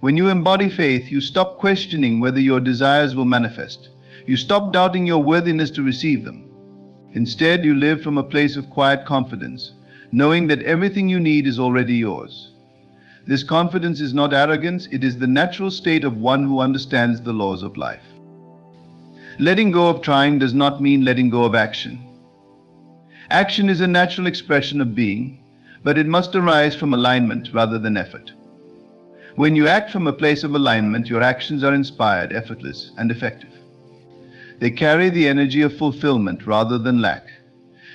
When you embody faith, you stop questioning whether your desires will manifest. You stop doubting your worthiness to receive them. Instead, you live from a place of quiet confidence, knowing that everything you need is already yours. This confidence is not arrogance, it is the natural state of one who understands the laws of life. Letting go of trying does not mean letting go of action. Action is a natural expression of being, but it must arise from alignment rather than effort. When you act from a place of alignment, your actions are inspired, effortless, and effective. They carry the energy of fulfillment rather than lack.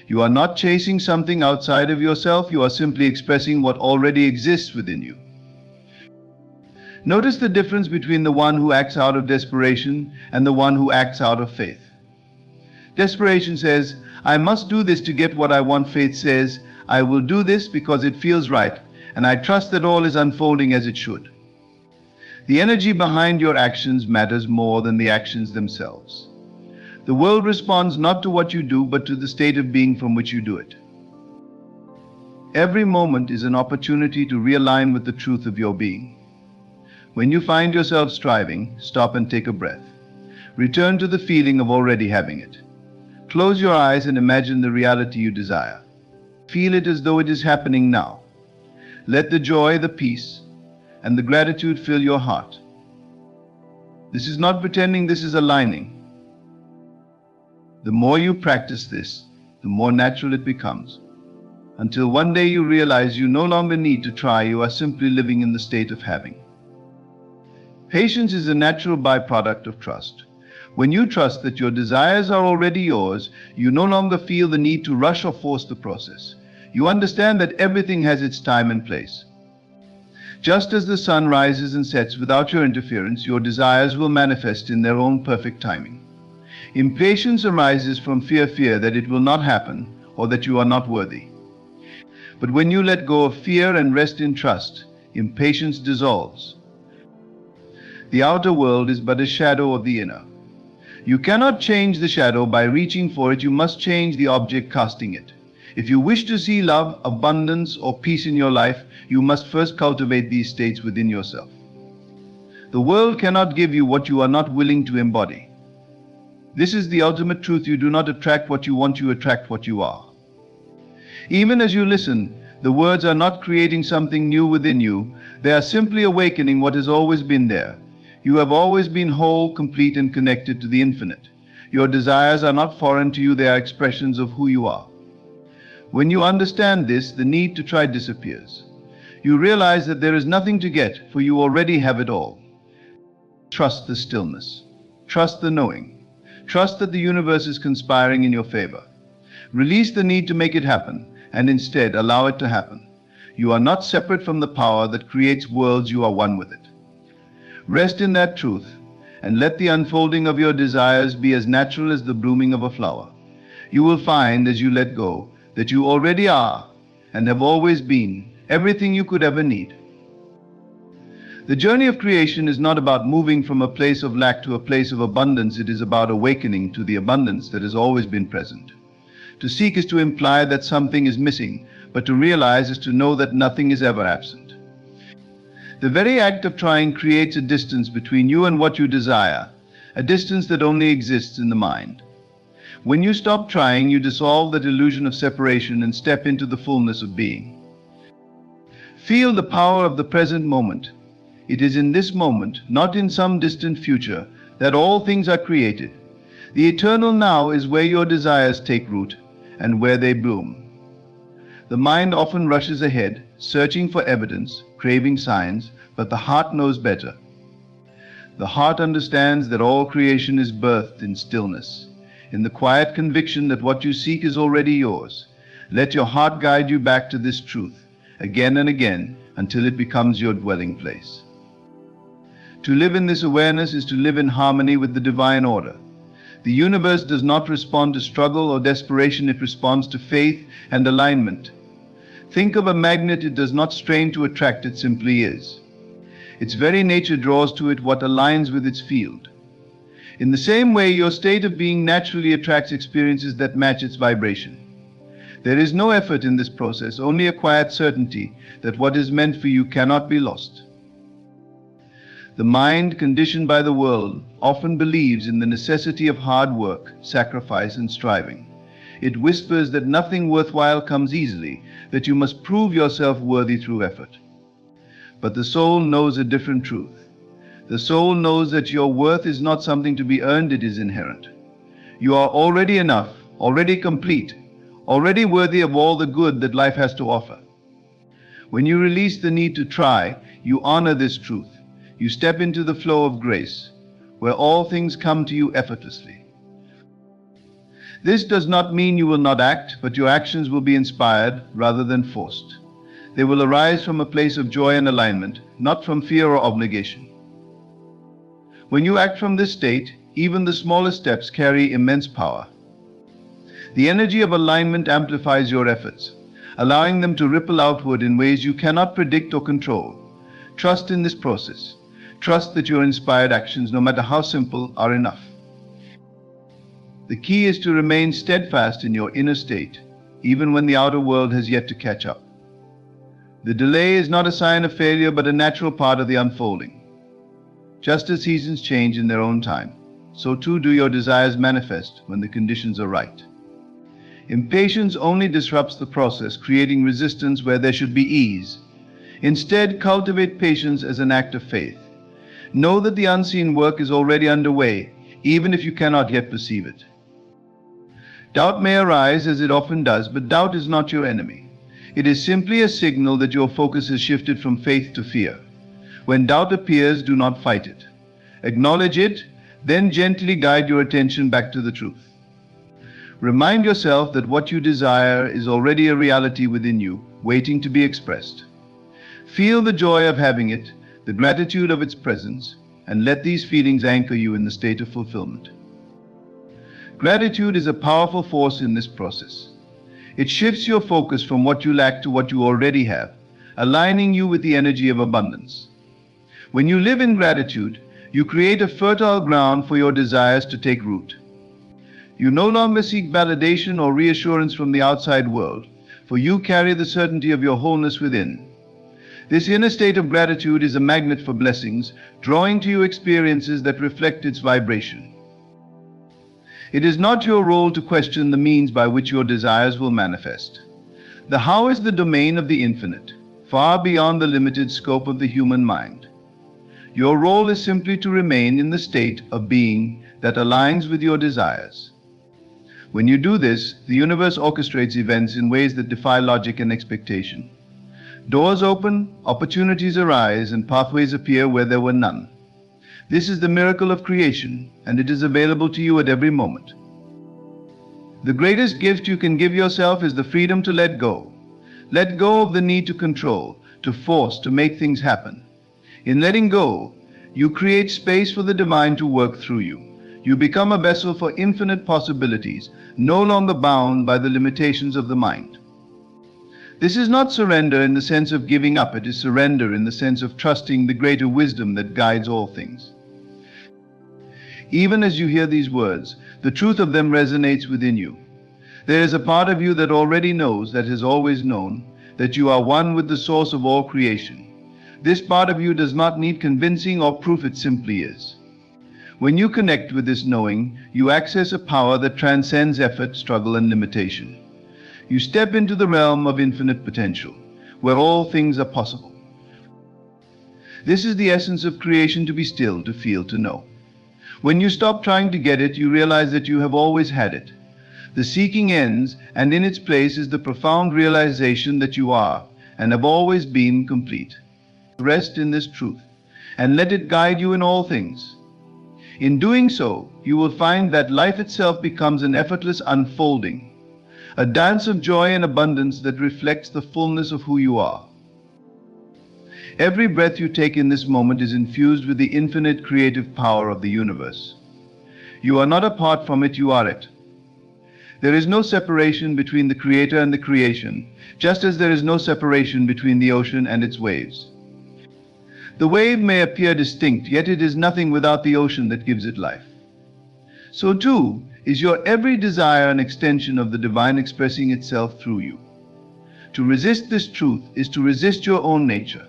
You are not chasing something outside of yourself, you are simply expressing what already exists within you. Notice the difference between the one who acts out of desperation and the one who acts out of faith. Desperation says, I must do this to get what I want. Faith says, I will do this because it feels right, and I trust that all is unfolding as it should. The energy behind your actions matters more than the actions themselves. The world responds not to what you do, but to the state of being from which you do it. Every moment is an opportunity to realign with the truth of your being. When you find yourself striving, stop and take a breath. Return to the feeling of already having it. Close your eyes and imagine the reality you desire. Feel it as though it is happening now. Let the joy, the peace, and the gratitude fill your heart. This is not pretending, this is aligning. The more you practice this, the more natural it becomes, until one day you realize you no longer need to try, you are simply living in the state of having. Patience is a natural byproduct of trust. When you trust that your desires are already yours, you no longer feel the need to rush or force the process. You understand that everything has its time and place. Just as the sun rises and sets without your interference, your desires will manifest in their own perfect timing. Impatience arises from fear that it will not happen or that you are not worthy. But when you let go of fear and rest in trust, impatience dissolves. The outer world is but a shadow of the inner. You cannot change the shadow by reaching for it, you must change the object casting it. If you wish to see love, abundance, or peace in your life, you must first cultivate these states within yourself. The world cannot give you what you are not willing to embody. This is the ultimate truth. You do not attract what you want, you attract what you are. Even as you listen, the words are not creating something new within you, they are simply awakening what has always been there. You have always been whole, complete, and connected to the infinite. Your desires are not foreign to you, they are expressions of who you are. When you understand this, the need to try disappears. You realize that there is nothing to get, for you already have it all. Trust the stillness. Trust the knowing. Trust that the universe is conspiring in your favor. Release the need to make it happen, and instead allow it to happen. You are not separate from the power that creates worlds, you are one with it. Rest in that truth, and let the unfolding of your desires be as natural as the blooming of a flower. You will find, as you let go, that you already are, and have always been, everything you could ever need. The journey of creation is not about moving from a place of lack to a place of abundance, it is about awakening to the abundance that has always been present. To seek is to imply that something is missing, but to realize is to know that nothing is ever absent. The very act of trying creates a distance between you and what you desire, a distance that only exists in the mind. When you stop trying, you dissolve that illusion of separation and step into the fullness of being. Feel the power of the present moment. It is in this moment, not in some distant future, that all things are created. The eternal now is where your desires take root and where they bloom. The mind often rushes ahead, searching for evidence, craving signs, but the heart knows better. The heart understands that all creation is birthed in stillness, in the quiet conviction that what you seek is already yours. Let your heart guide you back to this truth, again and again, until it becomes your dwelling place. To live in this awareness is to live in harmony with the divine order. The universe does not respond to struggle or desperation, it responds to faith and alignment. Think of a magnet, it does not strain to attract, it simply is. Its very nature draws to it what aligns with its field. In the same way, your state of being naturally attracts experiences that match its vibration. There is no effort in this process, only a quiet certainty that what is meant for you cannot be lost. The mind, conditioned by the world, often believes in the necessity of hard work, sacrifice, and striving. It whispers that nothing worthwhile comes easily, that you must prove yourself worthy through effort. But the soul knows a different truth. The soul knows that your worth is not something to be earned, it is inherent. You are already enough, already complete, already worthy of all the good that life has to offer. When you release the need to try, you honor this truth. You step into the flow of grace, where all things come to you effortlessly. This does not mean you will not act, but your actions will be inspired rather than forced. They will arise from a place of joy and alignment, not from fear or obligation. When you act from this state, even the smallest steps carry immense power. The energy of alignment amplifies your efforts, allowing them to ripple outward in ways you cannot predict or control. Trust in this process. Trust that your inspired actions, no matter how simple, are enough. The key is to remain steadfast in your inner state, even when the outer world has yet to catch up. The delay is not a sign of failure, but a natural part of the unfolding. Just as seasons change in their own time, so too do your desires manifest when the conditions are right. Impatience only disrupts the process, creating resistance where there should be ease. Instead, cultivate patience as an act of faith. Know that the unseen work is already underway, even if you cannot yet perceive it. Doubt may arise, as it often does, but doubt is not your enemy. It is simply a signal that your focus has shifted from faith to fear. When doubt appears, do not fight it. Acknowledge it, then gently guide your attention back to the truth. Remind yourself that what you desire is already a reality within you, waiting to be expressed. Feel the joy of having it, the gratitude of its presence, and let these feelings anchor you in the state of fulfillment. Gratitude is a powerful force in this process. It shifts your focus from what you lack to what you already have, aligning you with the energy of abundance. When you live in gratitude, you create a fertile ground for your desires to take root. You no longer seek validation or reassurance from the outside world, for you carry the certainty of your wholeness within. This inner state of gratitude is a magnet for blessings, drawing to you experiences that reflect its vibration. It is not your role to question the means by which your desires will manifest. The how is the domain of the infinite, far beyond the limited scope of the human mind. Your role is simply to remain in the state of being that aligns with your desires. When you do this, the universe orchestrates events in ways that defy logic and expectation. Doors open, opportunities arise, and pathways appear where there were none. This is the miracle of creation, and it is available to you at every moment. The greatest gift you can give yourself is the freedom to let go. Let go of the need to control, to force, to make things happen. In letting go, you create space for the divine to work through you. You become a vessel for infinite possibilities, no longer bound by the limitations of the mind. This is not surrender in the sense of giving up, it is surrender in the sense of trusting the greater wisdom that guides all things. Even as you hear these words, the truth of them resonates within you. There is a part of you that already knows, that has always known, that you are one with the source of all creation. This part of you does not need convincing or proof, it simply is. When you connect with this knowing, you access a power that transcends effort, struggle, and limitation. You step into the realm of infinite potential, where all things are possible. This is the essence of creation: to be still, to feel, to know. When you stop trying to get it, you realize that you have always had it. The seeking ends, and in its place is the profound realization that you are, and have always been, complete. Rest in this truth, and let it guide you in all things. In doing so, you will find that life itself becomes an effortless unfolding, a dance of joy and abundance that reflects the fullness of who you are. Every breath you take in this moment is infused with the infinite creative power of the universe. You are not apart from it, you are it. There is no separation between the Creator and the creation, just as there is no separation between the ocean and its waves. The wave may appear distinct, yet it is nothing without the ocean that gives it life. So too is your every desire an extension of the divine expressing itself through you. To resist this truth is to resist your own nature.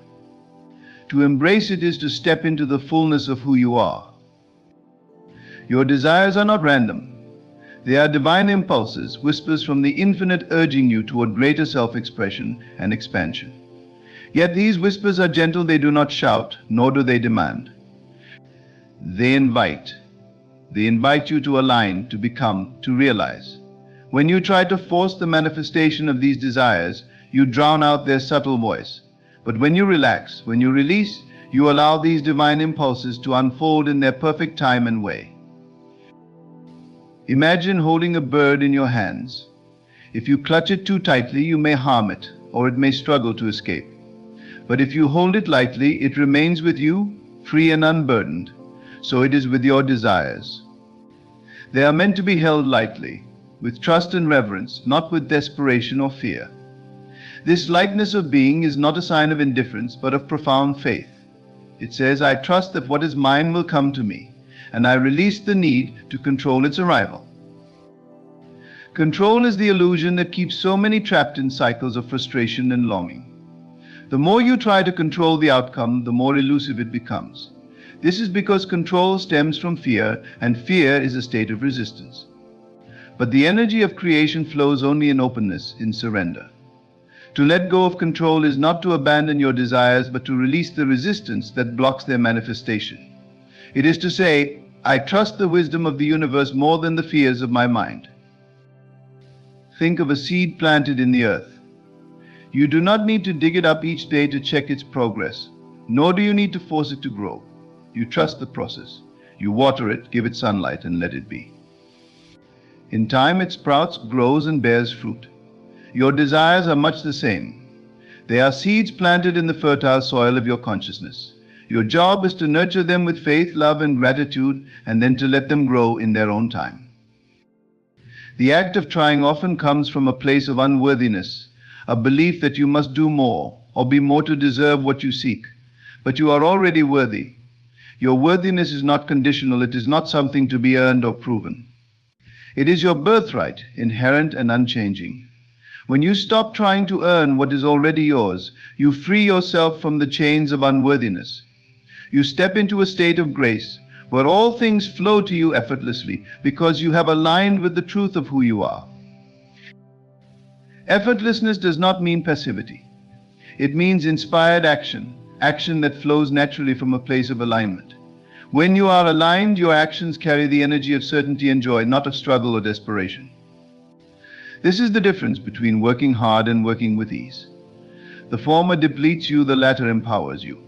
To embrace it is to step into the fullness of who you are. Your desires are not random. They are divine impulses, whispers from the infinite urging you toward greater self-expression and expansion. Yet these whispers are gentle, they do not shout, nor do they demand. They invite. They invite you to align, to become, to realize. When you try to force the manifestation of these desires, you drown out their subtle voice. But when you relax, when you release, you allow these divine impulses to unfold in their perfect time and way. Imagine holding a bird in your hands. If you clutch it too tightly, you may harm it, or it may struggle to escape. But if you hold it lightly, it remains with you, free and unburdened. So it is with your desires. They are meant to be held lightly, with trust and reverence, not with desperation or fear. This lightness of being is not a sign of indifference, but of profound faith. It says, I trust that what is mine will come to me, and I release the need to control its arrival. Control is the illusion that keeps so many trapped in cycles of frustration and longing. The more you try to control the outcome, the more elusive it becomes. This is because control stems from fear, and fear is a state of resistance. But the energy of creation flows only in openness, in surrender. To let go of control is not to abandon your desires, but to release the resistance that blocks their manifestation. It is to say, I trust the wisdom of the universe more than the fears of my mind. Think of a seed planted in the earth. You do not need to dig it up each day to check its progress, nor do you need to force it to grow. You trust the process. You water it, give it sunlight, and let it be. In time it sprouts, grows, and bears fruit. Your desires are much the same. They are seeds planted in the fertile soil of your consciousness. Your job is to nurture them with faith, love, and gratitude, and then to let them grow in their own time. The act of trying often comes from a place of unworthiness, a belief that you must do more or be more to deserve what you seek. But you are already worthy. Your worthiness is not conditional. It is not something to be earned or proven. It is your birthright, inherent and unchanging. When you stop trying to earn what is already yours, you free yourself from the chains of unworthiness. You step into a state of grace, where all things flow to you effortlessly, because you have aligned with the truth of who you are. Effortlessness does not mean passivity. It means inspired action, action that flows naturally from a place of alignment. When you are aligned, your actions carry the energy of certainty and joy, not of struggle or desperation. This is the difference between working hard and working with ease. The former depletes you, the latter empowers you.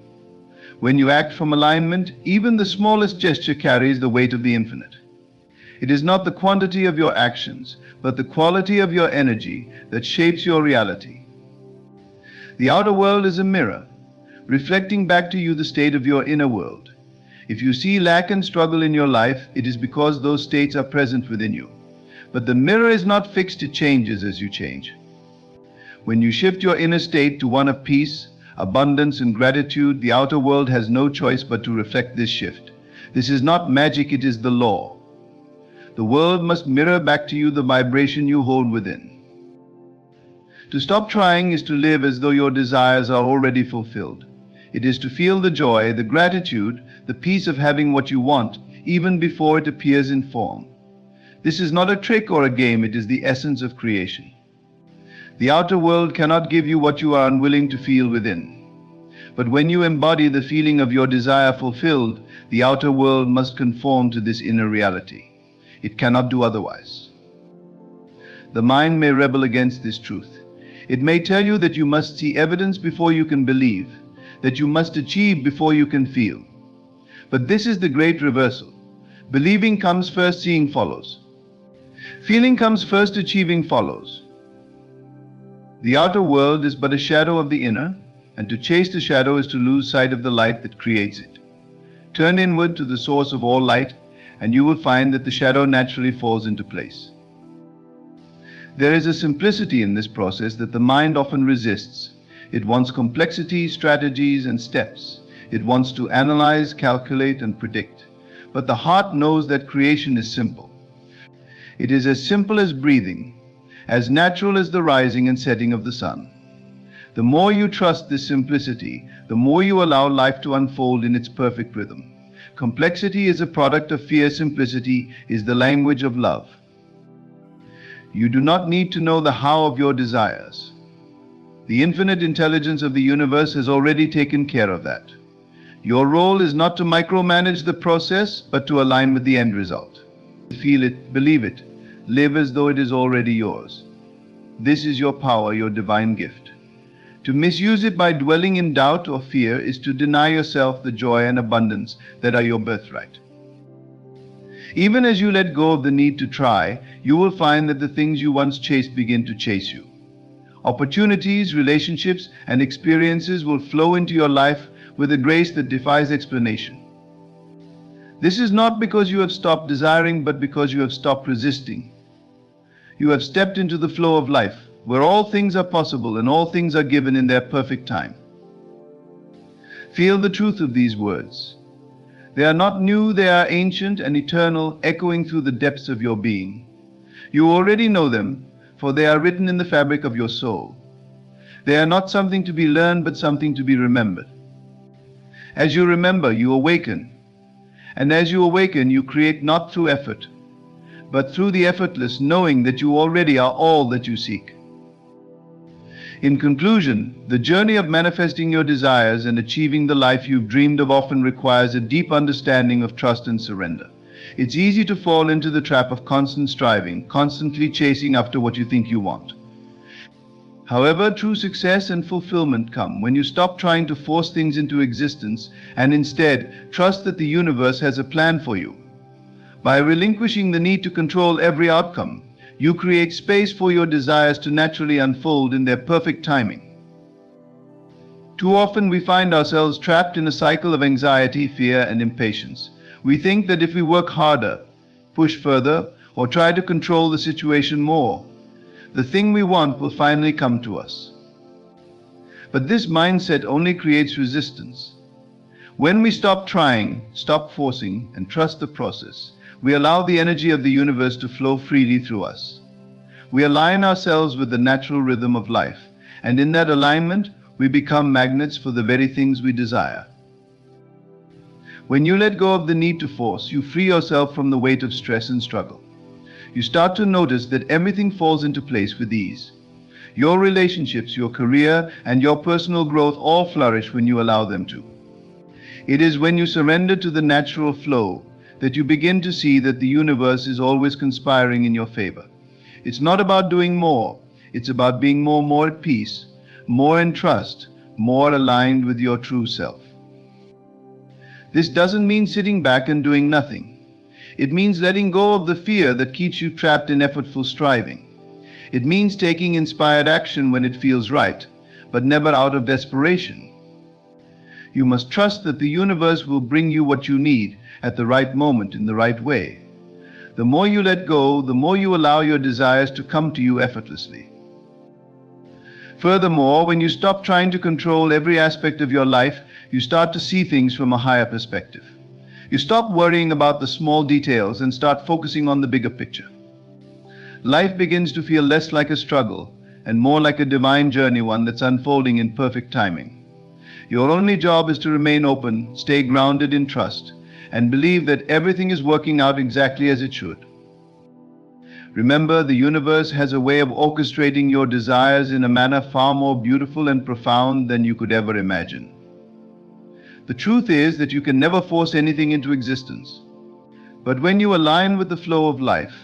When you act from alignment, even the smallest gesture carries the weight of the infinite. It is not the quantity of your actions, but the quality of your energy that shapes your reality. The outer world is a mirror, reflecting back to you the state of your inner world. If you see lack and struggle in your life, it is because those states are present within you. But the mirror is not fixed, it changes as you change. When you shift your inner state to one of peace, abundance, and gratitude, the outer world has no choice but to reflect this shift. This is not magic, it is the law. The world must mirror back to you the vibration you hold within. To stop trying is to live as though your desires are already fulfilled. It is to feel the joy, the gratitude, the peace of having what you want, even before it appears in form. This is not a trick or a game, it is the essence of creation. The outer world cannot give you what you are unwilling to feel within. But when you embody the feeling of your desire fulfilled, the outer world must conform to this inner reality. It cannot do otherwise. The mind may rebel against this truth. It may tell you that you must see evidence before you can believe, that you must achieve before you can feel. But this is the great reversal. Believing comes first, seeing follows. Feeling comes first, achieving follows. The outer world is but a shadow of the inner, and to chase the shadow is to lose sight of the light that creates it. Turn inward to the source of all light, and you will find that the shadow naturally falls into place. There is a simplicity in this process that the mind often resists. It wants complexity, strategies, and steps. It wants to analyze, calculate, and predict. But the heart knows that creation is simple. It is as simple as breathing, as natural as the rising and setting of the sun. The more you trust this simplicity, the more you allow life to unfold in its perfect rhythm. Complexity is a product of fear, simplicity is the language of love. You do not need to know the how of your desires. The infinite intelligence of the universe has already taken care of that. Your role is not to micromanage the process, but to align with the end result. Feel it, believe it, live as though it is already yours. This is your power, your divine gift. To misuse it by dwelling in doubt or fear is to deny yourself the joy and abundance that are your birthright. Even as you let go of the need to try, you will find that the things you once chased begin to chase you. Opportunities, relationships, and experiences will flow into your life with a grace that defies explanation. This is not because you have stopped desiring, but because you have stopped resisting. You have stepped into the flow of life, where all things are possible and all things are given in their perfect time. Feel the truth of these words. They are not new, they are ancient and eternal, echoing through the depths of your being. You already know them, for they are written in the fabric of your soul. They are not something to be learned, but something to be remembered. As you remember, you awaken. And as you awaken, you create not through effort, but through the effortless knowing that you already are all that you seek. In conclusion, the journey of manifesting your desires and achieving the life you've dreamed of often requires a deep understanding of trust and surrender. It's easy to fall into the trap of constant striving, constantly chasing after what you think you want. However, true success and fulfillment come when you stop trying to force things into existence and instead trust that the universe has a plan for you. By relinquishing the need to control every outcome, you create space for your desires to naturally unfold in their perfect timing. Too often we find ourselves trapped in a cycle of anxiety, fear, and impatience. We think that if we work harder, push further, or try to control the situation more, the thing we want will finally come to us. But this mindset only creates resistance. When we stop trying, stop forcing, and trust the process, we allow the energy of the universe to flow freely through us. We align ourselves with the natural rhythm of life, and in that alignment, we become magnets for the very things we desire. When you let go of the need to force, you free yourself from the weight of stress and struggle. You start to notice that everything falls into place with ease. Your relationships, your career, and your personal growth all flourish when you allow them to. It is when you surrender to the natural flow that you begin to see that the universe is always conspiring in your favor. It's not about doing more, it's about being more at peace, more in trust, more aligned with your true self. This doesn't mean sitting back and doing nothing. It means letting go of the fear that keeps you trapped in effortful striving. It means taking inspired action when it feels right, but never out of desperation. You must trust that the universe will bring you what you need at the right moment in the right way. The more you let go, the more you allow your desires to come to you effortlessly. Furthermore, when you stop trying to control every aspect of your life, you start to see things from a higher perspective. You stop worrying about the small details and start focusing on the bigger picture. Life begins to feel less like a struggle and more like a divine journey, one that's unfolding in perfect timing. Your only job is to remain open, stay grounded in trust, and believe that everything is working out exactly as it should. Remember, the universe has a way of orchestrating your desires in a manner far more beautiful and profound than you could ever imagine. The truth is that you can never force anything into existence. But when you align with the flow of life,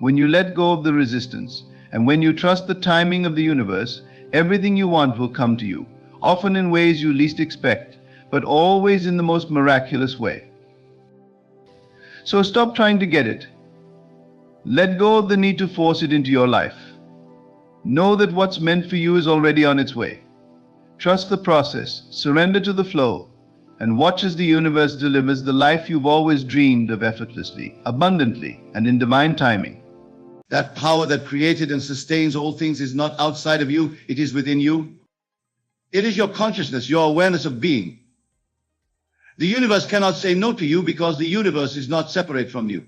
when you let go of the resistance, and when you trust the timing of the universe, everything you want will come to you, often in ways you least expect, but always in the most miraculous way. So stop trying to get it. Let go of the need to force it into your life. Know that what's meant for you is already on its way. Trust the process, surrender to the flow, and watch as the universe delivers the life you've always dreamed of effortlessly, abundantly, and in divine timing. That power that created and sustains all things is not outside of you, it is within you. It is your consciousness, your awareness of being. The universe cannot say no to you because the universe is not separate from you.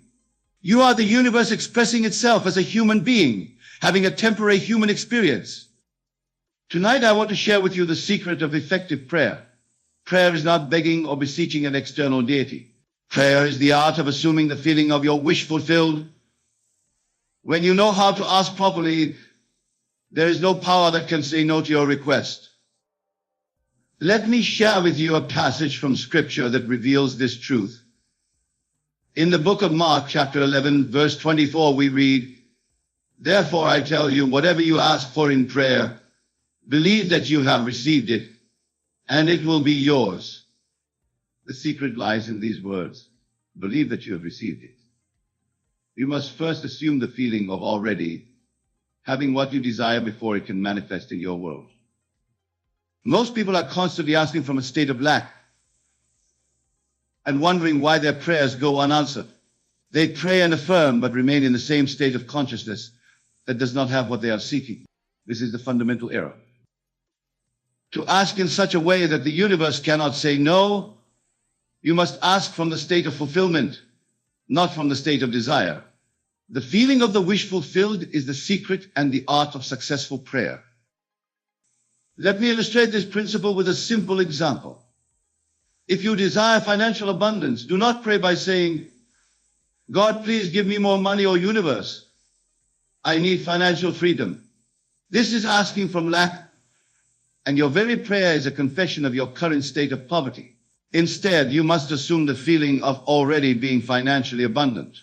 You are the universe expressing itself as a human being, having a temporary human experience. Tonight I want to share with you the secret of effective prayer. Prayer is not begging or beseeching an external deity. Prayer is the art of assuming the feeling of your wish fulfilled When you know how to ask properly, there is no power that can say no to your request. Let me share with you a passage from Scripture that reveals this truth. In the book of Mark, chapter 11, verse 24, we read, "Therefore I tell you, whatever you ask for in prayer, believe that you have received it, and it will be yours." The secret lies in these words. Believe that you have received it. You must first assume the feeling of already having what you desire before it can manifest in your world. Most people are constantly asking from a state of lack and wondering why their prayers go unanswered. They pray and affirm but remain in the same state of consciousness that does not have what they are seeking. This is the fundamental error. To ask in such a way that the universe cannot say no, you must ask from the state of fulfillment, not from the state of desire. The feeling of the wish fulfilled is the secret and the art of successful prayer. Let me illustrate this principle with a simple example. If you desire financial abundance, do not pray by saying, "God, please give me more money," or "Universe, I need financial freedom." This is asking from lack, and your very prayer is a confession of your current state of poverty. Instead, you must assume the feeling of already being financially abundant.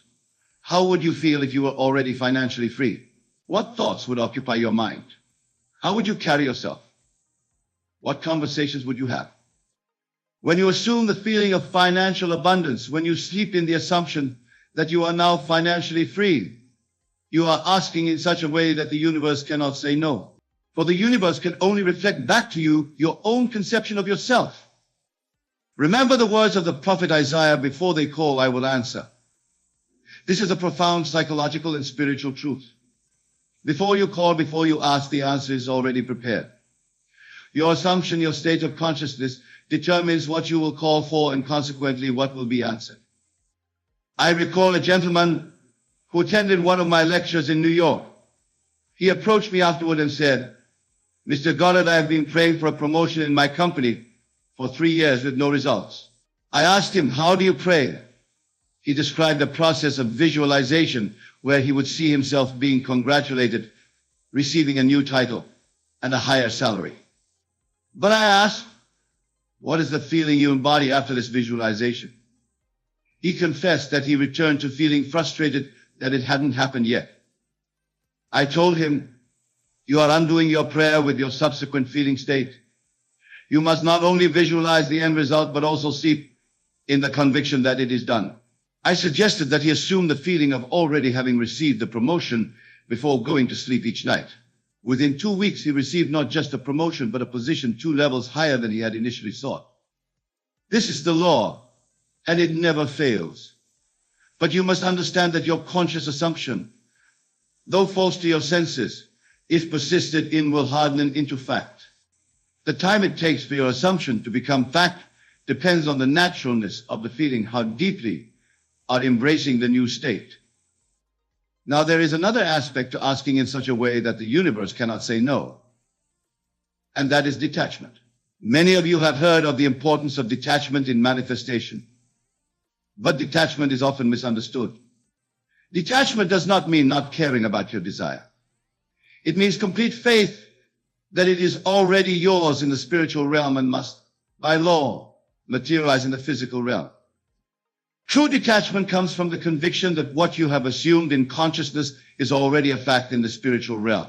How would you feel if you were already financially free? What thoughts would occupy your mind? How would you carry yourself? What conversations would you have? When you assume the feeling of financial abundance, when you sleep in the assumption that you are now financially free, you are asking in such a way that the universe cannot say no. For the universe can only reflect back to you your own conception of yourself. Remember the words of the prophet Isaiah, "Before they call, I will answer." This is a profound psychological and spiritual truth. Before you call, before you ask, the answer is already prepared. Your assumption, your state of consciousness, determines what you will call for and consequently what will be answered. I recall a gentleman who attended one of my lectures in New York. He approached me afterward and said, "Mr. Goddard, I have been praying for a promotion in my company for 3 years with no results." I asked him, "How do you pray?" He described a process of visualization where he would see himself being congratulated, receiving a new title and a higher salary. But I asked, "What is the feeling you embody after this visualization?" He confessed that he returned to feeling frustrated that it hadn't happened yet. I told him, "You are undoing your prayer with your subsequent feeling state. You must not only visualize the end result, but also sleep in the conviction that it is done." I suggested that he assume the feeling of already having received the promotion before going to sleep each night. Within 2 weeks, he received not just a promotion, but a position 2 levels higher than he had initially sought. This is the law, and it never fails. But you must understand that your conscious assumption, though false to your senses, if persisted in, will harden into fact. The time it takes for your assumption to become fact depends on the naturalness of the feeling, how deeply are embracing the new state. Now, there is another aspect to asking in such a way that the universe cannot say no, and that is detachment. Many of you have heard of the importance of detachment in manifestation, but detachment is often misunderstood. Detachment does not mean not caring about your desire. It means complete faith that it is already yours in the spiritual realm and must, by law, materialize in the physical realm. True detachment comes from the conviction that what you have assumed in consciousness is already a fact in the spiritual realm,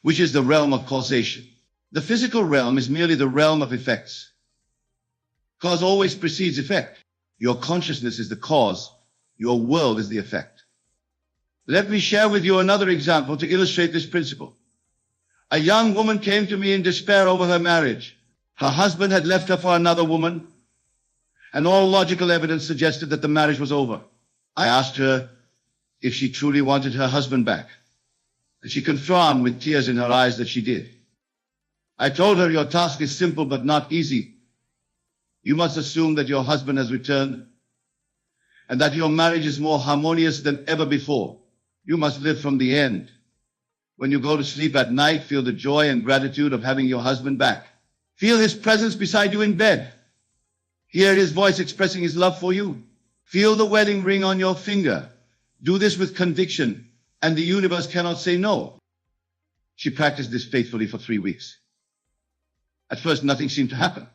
which is the realm of causation. The physical realm is merely the realm of effects. Cause always precedes effect. Your consciousness is the cause. Your world is the effect. Let me share with you another example to illustrate this principle. A young woman came to me in despair over her marriage. Her husband had left her for another woman, and all logical evidence suggested that the marriage was over. I asked her if she truly wanted her husband back, and she confirmed with tears in her eyes that she did. I told her, "Your task is simple but not easy. You must assume that your husband has returned and that your marriage is more harmonious than ever before. You must live from the end. When you go to sleep at night, feel the joy and gratitude of having your husband back. Feel his presence beside you in bed. Hear his voice expressing his love for you. Feel the wedding ring on your finger. Do this with conviction and the universe cannot say no. She practiced this faithfully for 3 weeks. At first, nothing seemed to happen.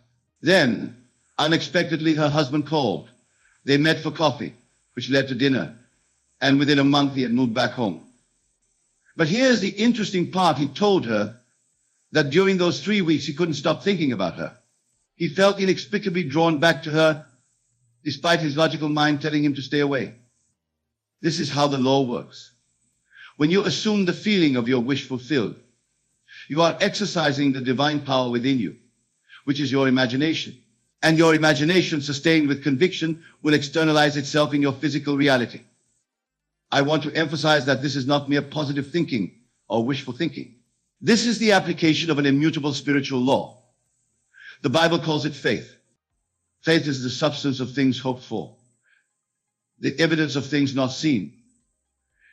Then, unexpectedly, her husband called. They met for coffee, which led to dinner, and within a month he had moved back home. But here's the interesting part. He told her that during those 3 weeks he couldn't stop thinking about her. He felt inexplicably drawn back to her, despite his logical mind telling him to stay away. This is how the law works. When you assume the feeling of your wish fulfilled, you are exercising the divine power within you, which is your imagination. And your imagination, sustained with conviction, will externalize itself in your physical reality. I want to emphasize that this is not mere positive thinking or wishful thinking. This is the application of an immutable spiritual law. The Bible calls it faith. Faith is the substance of things hoped for, the evidence of things not seen.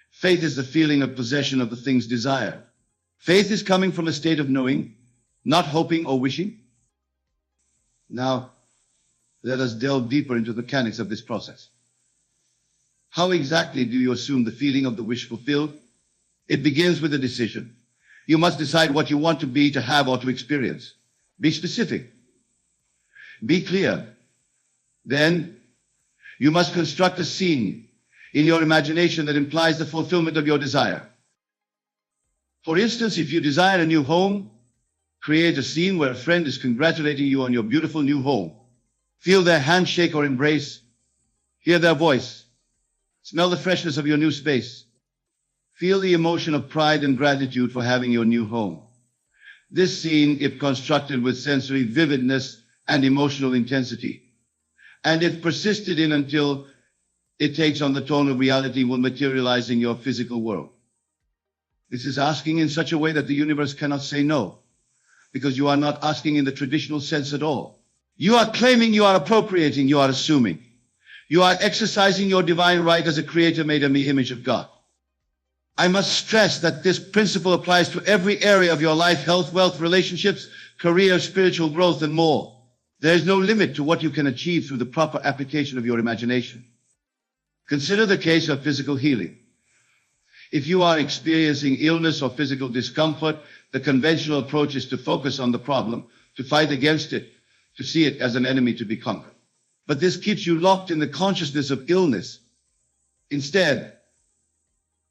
Faith is the feeling of possession of the things desired. Faith is coming from a state of knowing, not hoping or wishing. Now, let us delve deeper into the mechanics of this process. How exactly do you assume the feeling of the wish fulfilled? It begins with a decision. You must decide what you want to be, to have, or to experience. Be specific. Be clear. Then, you must construct a scene in your imagination that implies the fulfillment of your desire. For instance, if you desire a new home, create a scene where a friend is congratulating you on your beautiful new home. Feel their handshake or embrace. Hear their voice. Smell the freshness of your new space. Feel the emotion of pride and gratitude for having your new home. This scene, if constructed with sensory vividness and emotional intensity, and if persisted in until it takes on the tone of reality, will materialize in your physical world. This is asking in such a way that the universe cannot say no, because you are not asking in the traditional sense at all. You are claiming, you are appropriating, you are assuming. You are exercising your divine right as a creator made in the image of God. I must stress that this principle applies to every area of your life: health, wealth, relationships, career, spiritual growth, and more. There is no limit to what you can achieve through the proper application of your imagination. Consider the case of physical healing. If you are experiencing illness or physical discomfort, the conventional approach is to focus on the problem, to fight against it, to see it as an enemy to be conquered. But this keeps you locked in the consciousness of illness. Instead,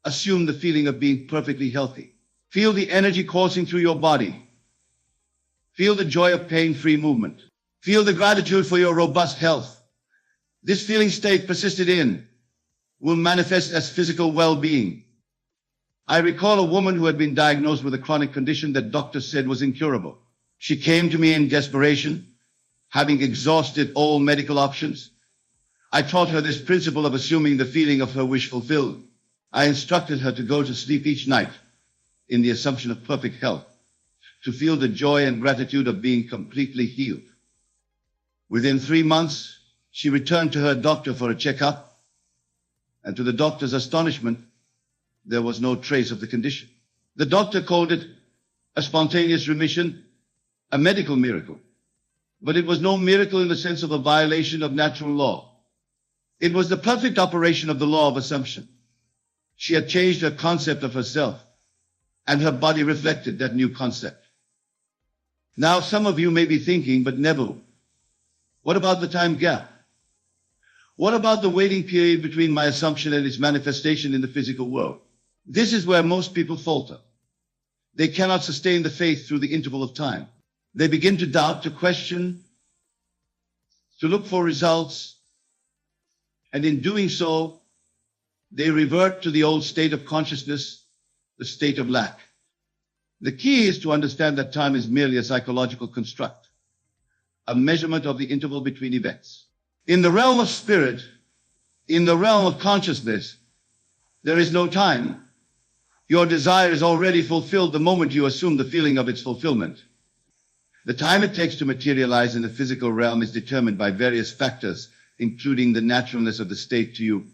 assume the feeling of being perfectly healthy. Feel the energy coursing through your body. Feel the joy of pain-free movement. Feel the gratitude for your robust health. This feeling state persisted in will manifest as physical well-being. I recall a woman who had been diagnosed with a chronic condition that doctors said was incurable. She came to me in desperation, having exhausted all medical options. I taught her this principle of assuming the feeling of her wish fulfilled. I instructed her to go to sleep each night in the assumption of perfect health, to feel the joy and gratitude of being completely healed. Within 3 months, she returned to her doctor for a checkup, and to the doctor's astonishment, there was no trace of the condition. The doctor called it a spontaneous remission, a medical miracle. But it was no miracle in the sense of a violation of natural law. It was the perfect operation of the law of assumption. She had changed her concept of herself, and her body reflected that new concept. Now, some of you may be thinking, but Neville, what about the time gap? What about the waiting period between my assumption and its manifestation in the physical world? This is where most people falter. They cannot sustain the faith through the interval of time. They begin to doubt, to question, to look for results, and in doing so, they revert to the old state of consciousness, the state of lack. The key is to understand that time is merely a psychological construct, a measurement of the interval between events. In the realm of spirit, in the realm of consciousness, there is no time. Your desire is already fulfilled the moment you assume the feeling of its fulfillment. The time it takes to materialize in the physical realm is determined by various factors, including the naturalness of the state to you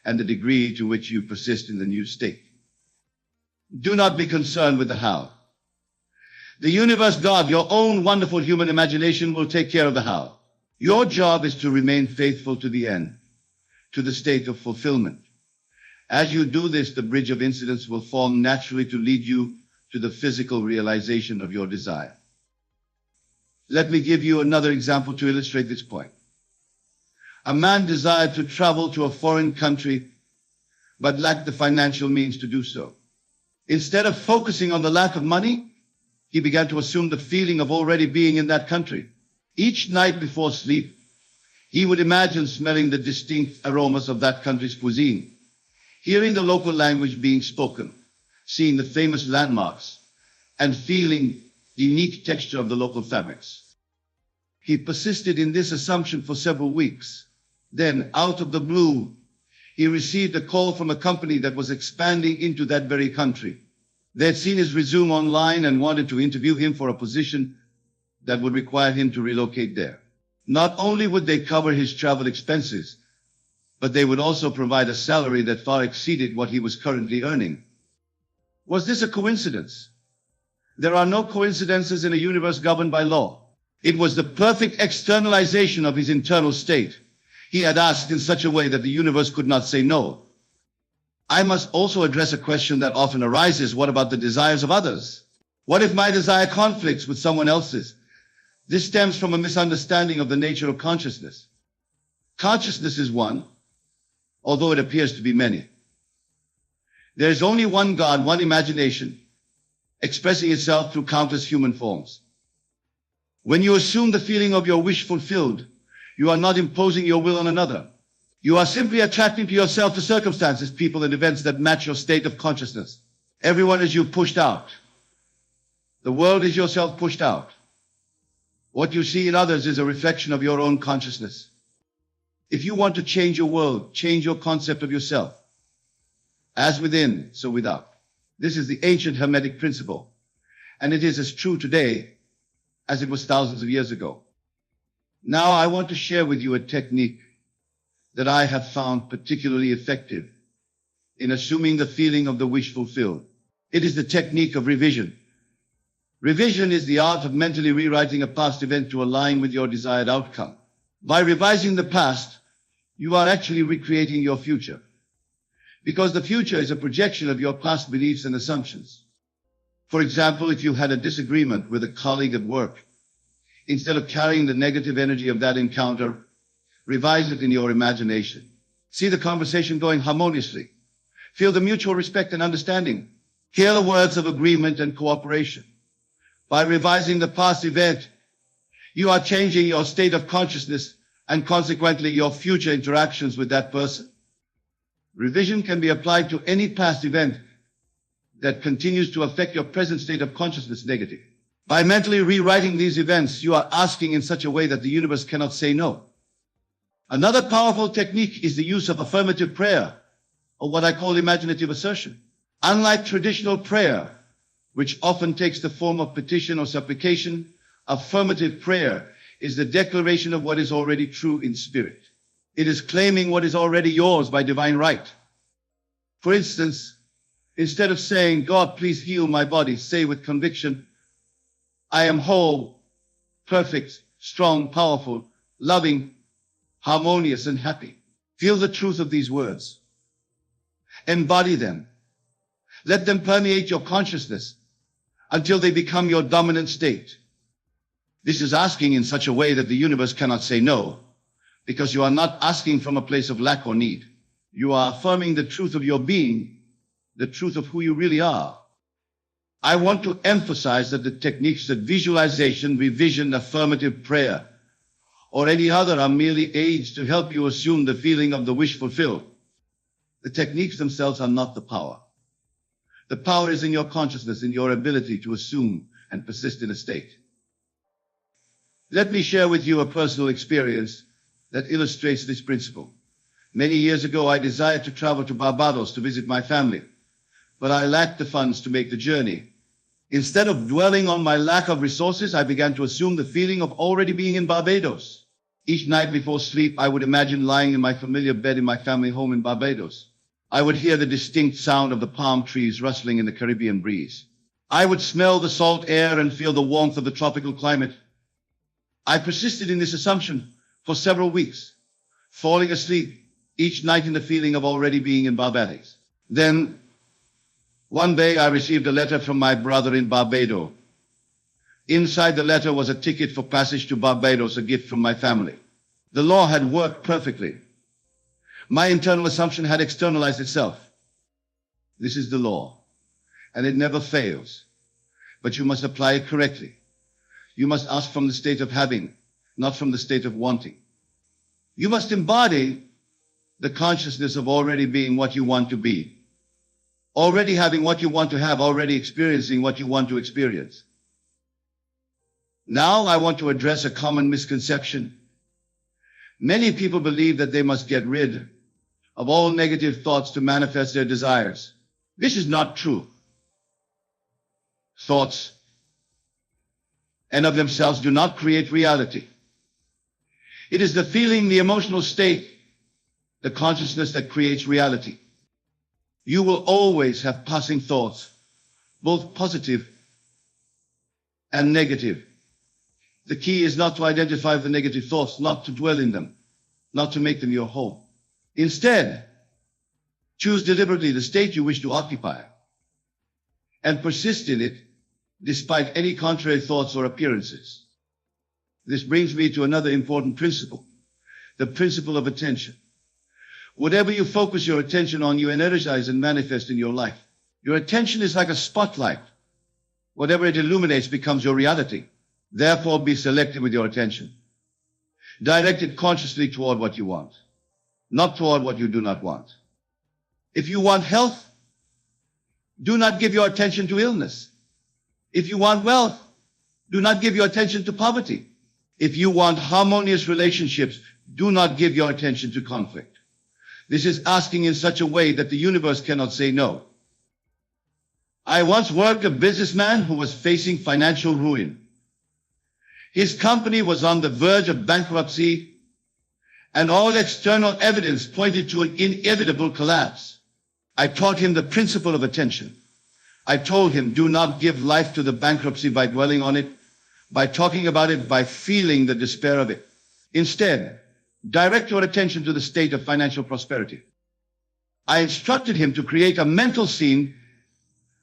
and the degree to which you persist in the new state. Do not be concerned with the how. The universe, God, your own wonderful human imagination will take care of the how. Your job is to remain faithful to the end, to the state of fulfillment, As you do this, the bridge of incidents will form naturally to lead you to the physical realization of your desire. Let me give you another example to illustrate this point. A man desired to travel to a foreign country, but lacked the financial means to do so. Instead of focusing on the lack of money, he began to assume the feeling of already being in that country. Each night before sleep, he would imagine smelling the distinct aromas of that country's cuisine, hearing the local language being spoken, seeing the famous landmarks, and feeling the unique texture of the local fabrics. He persisted in this assumption for several weeks. Then, out of the blue, he received a call from a company that was expanding into that very country. They had seen his resume online and wanted to interview him for a position that would require him to relocate there. Not only would they cover his travel expenses, but they would also provide a salary that far exceeded what he was currently earning. Was this a coincidence? There are no coincidences in a universe governed by law. It was the perfect externalization of his internal state. He had asked in such a way that the universe could not say no. I must also address a question that often arises. What about the desires of others? What if my desire conflicts with someone else's? This stems from a misunderstanding of the nature of consciousness. Consciousness is one, although it appears to be many. There is only one God, one imagination, expressing itself through countless human forms. When you assume the feeling of your wish fulfilled, you are not imposing your will on another. You are simply attracting to yourself the circumstances, people, and events that match your state of consciousness. Everyone is you pushed out. The world is yourself pushed out. What you see in others is a reflection of your own consciousness. If you want to change your world, change your concept of yourself. As within, so without. This is the ancient Hermetic principle, and it is as true today as it was thousands of years ago. Now I want to share with you a technique that I have found particularly effective in assuming the feeling of the wish fulfilled. It is the technique of revision. Revision is the art of mentally rewriting a past event to align with your desired outcome. By revising the past, you are actually recreating your future, because the future is a projection of your past beliefs and assumptions. For example, if you had a disagreement with a colleague at work, instead of carrying the negative energy of that encounter, revise it in your imagination. See the conversation going harmoniously. Feel the mutual respect and understanding. Hear the words of agreement and cooperation. By revising the past event, you are changing your state of consciousness and consequently your future interactions with that person. Revision can be applied to any past event that continues to affect your present state of consciousness negatively. By mentally rewriting these events, you are asking in such a way that the universe cannot say no. Another powerful technique is the use of affirmative prayer, or what I call imaginative assertion. Unlike traditional prayer, which often takes the form of petition or supplication, affirmative prayer is the declaration of what is already true in spirit. It is claiming what is already yours by divine right. For instance, instead of saying, "God, please heal my body," say with conviction, "I am whole, perfect, strong, powerful, loving, harmonious, and happy." Feel the truth of these words. Embody them. Let them permeate your consciousness until they become your dominant state. This is asking in such a way that the universe cannot say no, because you are not asking from a place of lack or need. You are affirming the truth of your being, the truth of who you really are. I want to emphasize that the techniques of visualization, revision, affirmative prayer, or any other are merely aids to help you assume the feeling of the wish fulfilled. The techniques themselves are not the power. The power is in your consciousness, in your ability to assume and persist in a state. Let me share with you a personal experience that illustrates this principle. Many years ago, I desired to travel to Barbados to visit my family, but I lacked the funds to make the journey. Instead of dwelling on my lack of resources, I began to assume the feeling of already being in Barbados. Each night before sleep, I would imagine lying in my familiar bed in my family home in Barbados. I would hear the distinct sound of the palm trees rustling in the Caribbean breeze. I would smell the salt air and feel the warmth of the tropical climate. I persisted in this assumption for several weeks, falling asleep each night in the feeling of already being in Barbados. Then, one day I received a letter from my brother in Barbados. Inside the letter was a ticket for passage to Barbados, a gift from my family. The law had worked perfectly. My internal assumption had externalized itself. This is the law, and it never fails. But you must apply it correctly. You must ask from the state of having, not from the state of wanting. You must embody the consciousness of already being what you want to be, already having what you want to have, already experiencing what you want to experience. Now I want to address a common misconception. Many people believe that they must get rid of all negative thoughts to manifest their desires. This is not true. Thoughts and of themselves do not create reality. It is the feeling, the emotional state, the consciousness that creates reality. You will always have passing thoughts, both positive and negative. The key is not to identify the negative thoughts, not to dwell in them, not to make them your home. Instead, choose deliberately the state you wish to occupy and persist in it despite any contrary thoughts or appearances. This brings me to another important principle, the principle of attention. Whatever you focus your attention on, you energize and manifest in your life. Your attention is like a spotlight. Whatever it illuminates becomes your reality. Therefore, be selective with your attention. Direct it consciously toward what you want, not toward what you do not want. If you want health, do not give your attention to illness. If you want wealth, do not give your attention to poverty. If you want harmonious relationships, do not give your attention to conflict. This is asking in such a way that the universe cannot say no. I once worked with a businessman who was facing financial ruin. His company was on the verge of bankruptcy, and all external evidence pointed to an inevitable collapse. I taught him the principle of attention. I told him, do not give life to the bankruptcy by dwelling on it, by talking about it, by feeling the despair of it. Instead, direct your attention to the state of financial prosperity. I instructed him to create a mental scene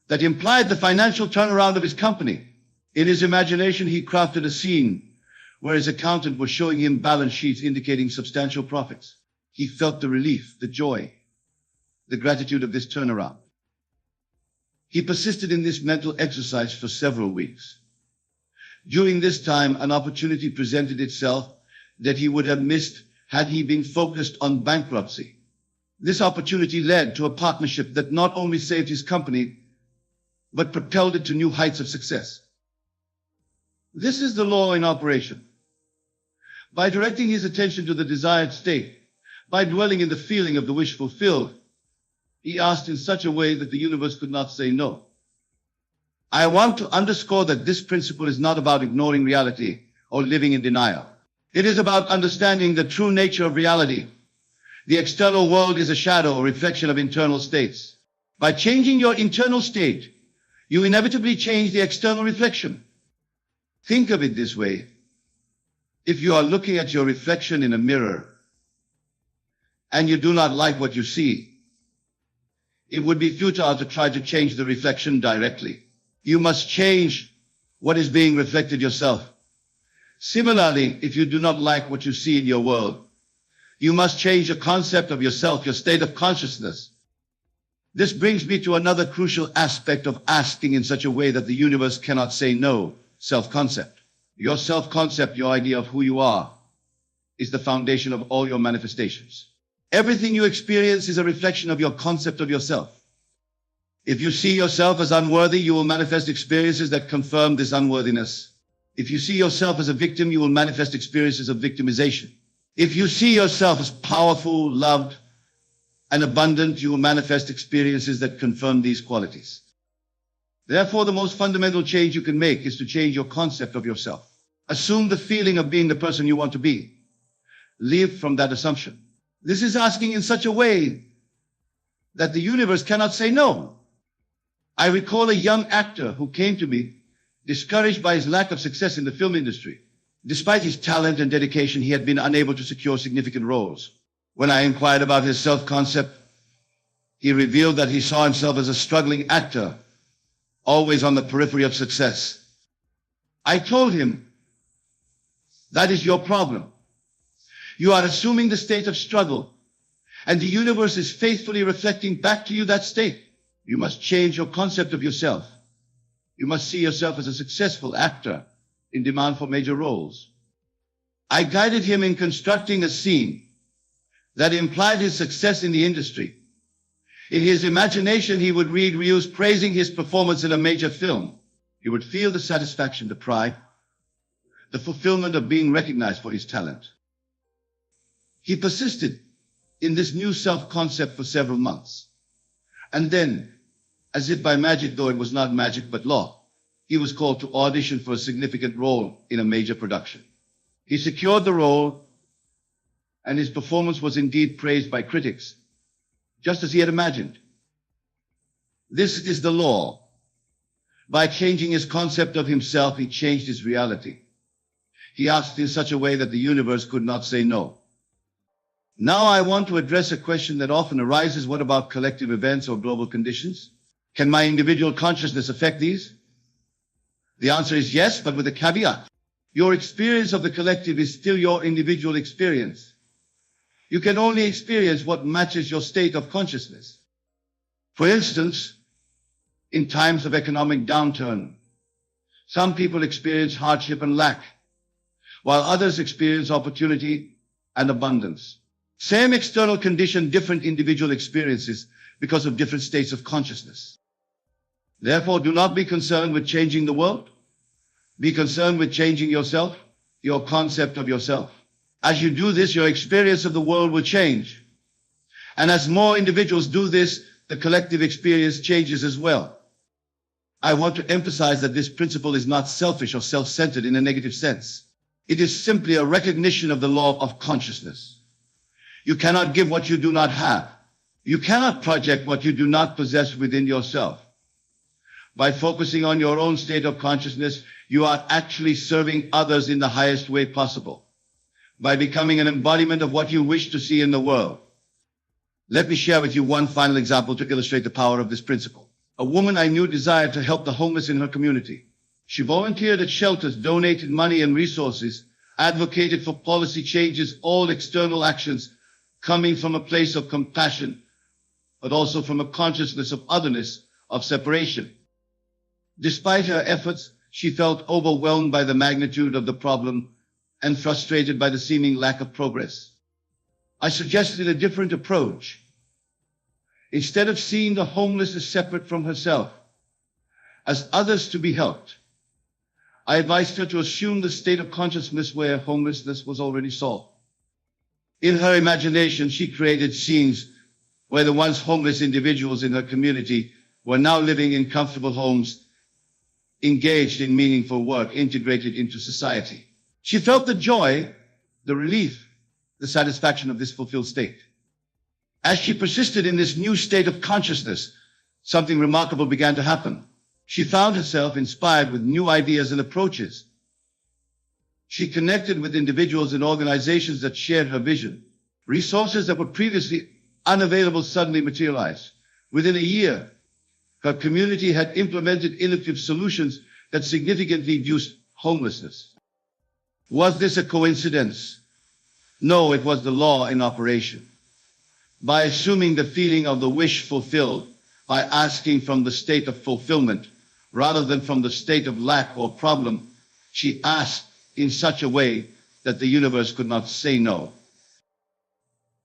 that implied the financial turnaround of his company. In his imagination, he crafted a scene where his accountant was showing him balance sheets indicating substantial profits. He felt the relief, the joy, the gratitude of this turnaround. He persisted in this mental exercise for several weeks. During this time, an opportunity presented itself that he would have missed had he been focused on bankruptcy. This opportunity led to a partnership that not only saved his company, but propelled it to new heights of success. This is the law in operation. By directing his attention to the desired state, by dwelling in the feeling of the wish fulfilled, he asked in such a way that the universe could not say no. I want to underscore that this principle is not about ignoring reality or living in denial. It is about understanding the true nature of reality. The external world is a shadow or reflection of internal states. By changing your internal state, you inevitably change the external reflection. Think of it this way. If you are looking at your reflection in a mirror and you do not like what you see, it would be futile to try to change the reflection directly. You must change what is being reflected yourself. Similarly, if you do not like what you see in your world, you must change your concept of yourself, your state of consciousness. This brings me to another crucial aspect of asking in such a way that the universe cannot say no, self-concept. Your self-concept, your idea of who you are, is the foundation of all your manifestations. Everything you experience is a reflection of your concept of yourself. If you see yourself as unworthy, you will manifest experiences that confirm this unworthiness. If you see yourself as a victim, you will manifest experiences of victimization. If you see yourself as powerful, loved, and abundant, you will manifest experiences that confirm these qualities. Therefore, the most fundamental change you can make is to change your concept of yourself. Assume the feeling of being the person you want to be. Live from that assumption. This is asking in such a way that the universe cannot say no. I recall a young actor who came to me, discouraged by his lack of success in the film industry. Despite his talent and dedication, he had been unable to secure significant roles. When I inquired about his self-concept, He revealed that he saw himself as a struggling actor, always on the periphery of success. I told him, that is your problem. You are assuming the state of struggle, and the universe is faithfully reflecting back to you that state. You must change your concept of yourself. You must see yourself as a successful actor in demand for major roles. I guided him in constructing a scene that implied his success in the industry. In his imagination, he would read reviews praising his performance in a major film. He would feel the satisfaction, the pride, the fulfillment of being recognized for his talent. He persisted in this new self-concept for several months. And then, as if by magic, though it was not magic but law, he was called to audition for a significant role in a major production. He secured the role, and his performance was indeed praised by critics, just as he had imagined. This is the law. By changing his concept of himself, he changed his reality. He asked in such a way that the universe could not say no. Now I want to address a question that often arises: what about collective events or global conditions? Can my individual consciousness affect these? The answer is yes, but with a caveat. Your experience of the collective is still your individual experience. You can only experience what matches your state of consciousness. For instance, in times of economic downturn, some people experience hardship and lack, while others experience opportunity and abundance. Same external condition, different individual experiences because of different states of consciousness. Therefore, do not be concerned with changing the world. Be concerned with changing yourself, your concept of yourself. As you do this, your experience of the world will change. And as more individuals do this, the collective experience changes as well. I want to emphasize that this principle is not selfish or self-centered in a negative sense. It is simply a recognition of the law of consciousness. You cannot give what you do not have. You cannot project what you do not possess within yourself. By focusing on your own state of consciousness, you are actually serving others in the highest way possible, by becoming an embodiment of what you wish to see in the world. Let me share with you one final example to illustrate the power of this principle. A woman I knew desired to help the homeless in her community. She volunteered at shelters, donated money and resources, advocated for policy changes, all external actions coming from a place of compassion, but also from a consciousness of otherness, of separation. Despite her efforts, she felt overwhelmed by the magnitude of the problem and frustrated by the seeming lack of progress. I suggested a different approach. Instead of seeing the homeless as separate from herself, as others to be helped, I advised her to assume the state of consciousness where homelessness was already solved. In her imagination, she created scenes where the once homeless individuals in her community were now living in comfortable homes, engaged in meaningful work, integrated into society. She felt the joy, the relief, the satisfaction of this fulfilled state. As she persisted in this new state of consciousness, something remarkable began to happen. She found herself inspired with new ideas and approaches. She connected with individuals and organizations that shared her vision. Resources that were previously unavailable suddenly materialized. Within a year, her community had implemented innovative solutions that significantly reduced homelessness. Was this a coincidence? No, it was the law in operation. By assuming the feeling of the wish fulfilled, by asking from the state of fulfillment rather than from the state of lack or problem, she asked in such a way that the universe could not say no.